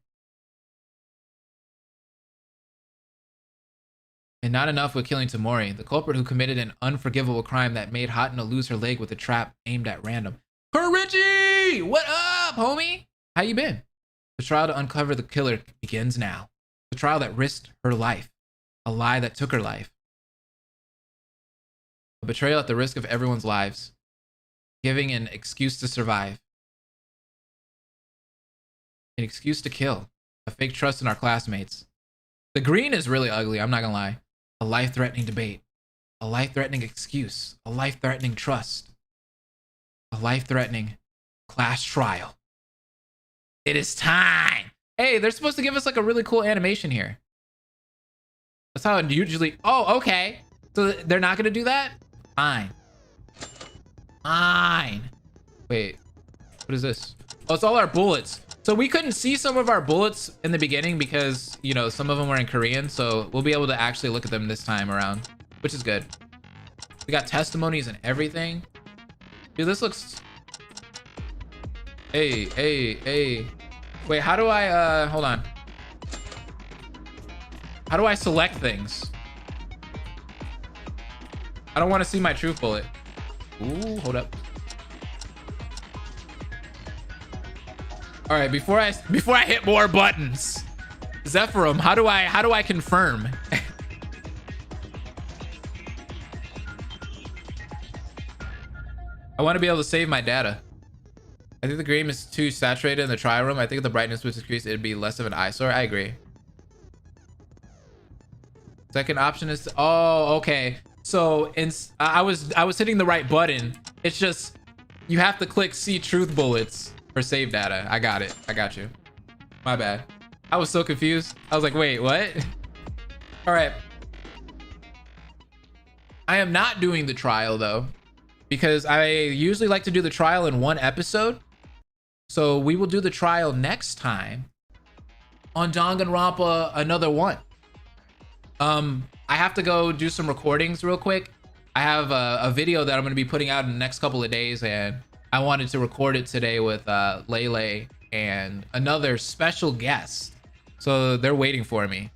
And not enough with killing Tamori, the culprit who committed an unforgivable crime that made Hatna lose her leg with a trap aimed at random. Richie! What up, homie? How you been? The trial to uncover the killer begins now. The trial that risked her life. A lie that took her life. A betrayal at the risk of everyone's lives. Giving an excuse to survive. An excuse to kill. A fake trust in our classmates. The green is really ugly, I'm not gonna lie. A life-threatening debate. A life-threatening excuse. A life-threatening trust. A life-threatening class trial. It is time. Hey, they're supposed to give us like a really cool animation here. That's how it usually... Oh, okay. So they're not gonna do that? Fine. Fine. Wait, what is this? Oh, it's all our bullets. So we couldn't see some of our bullets in the beginning because, you know, some of them were in Korean. So we'll be able to actually look at them this time around, which is good. We got testimonies and everything. Dude, this looks... Hey. Wait, how do I, hold on. How do I select things? I don't want to see my truth bullet. Ooh, hold up. All right, before I hit more buttons, Zephyrum, how do I confirm? I want to be able to save my data. I think the game is too saturated in the trial room. I think if the brightness was decreased, it'd be less of an eyesore. I agree. Second option is, oh, okay. So I was hitting the right button. It's just you have to click see truth bullets for save data. I got it. I got you. My bad. I was so confused. I was like, wait, what? All right. I am not doing the trial though, because I usually like to do the trial in one episode. So we will do the trial next time on Danganronpa Another One. I have to go do some recordings real quick. I have a video that I'm going to be putting out in the next couple of days, and I wanted to record it today with Lele and another special guest. So they're waiting for me.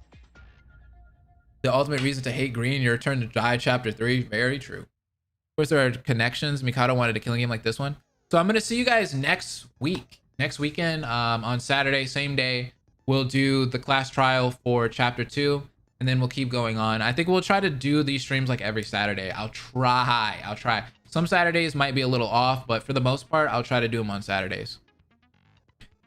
The ultimate reason to hate green, your turn to die, chapter 3. Very true. Of course, there are connections. Mikado wanted a killing game like this one. So I'm going to see you guys next week. Next weekend, on Saturday, same day, we'll do the class trial for chapter 2. And then we'll keep going on. I think we'll try to do these streams like every Saturday. I'll try. Some Saturdays might be a little off, but for the most part, I'll try to do them on Saturdays.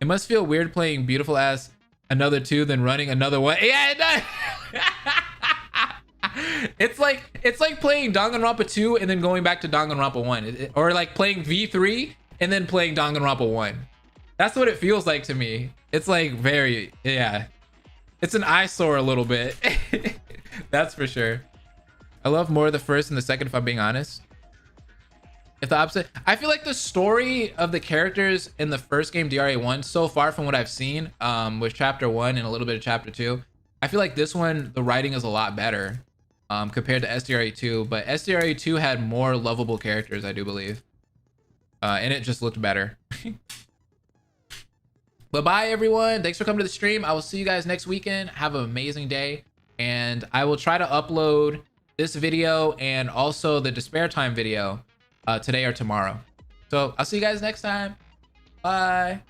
It must feel weird playing beautiful ass another 2 than running another 1. Yeah, it does. It's like playing Danganronpa 2 and then going back to Danganronpa 1. Or like playing V3 and then playing Danganronpa 1. That's what it feels like to me. It's like very, yeah. It's an eyesore a little bit. That's for sure. I love more the first and the second, if I'm being honest. If the opposite, I feel like the story of the characters in the first game, DRA1, so far from what I've seen, with chapter 1 and a little bit of chapter 2, I feel like this one, the writing is a lot better compared to SDRA2, but SDRA2 had more lovable characters, I do believe. And it just looked better. But bye everyone. Thanks for coming to the stream. I will see you guys next weekend. Have an amazing day. And I will try to upload this video and also the Despair Time video today or tomorrow. So I'll see you guys next time. Bye.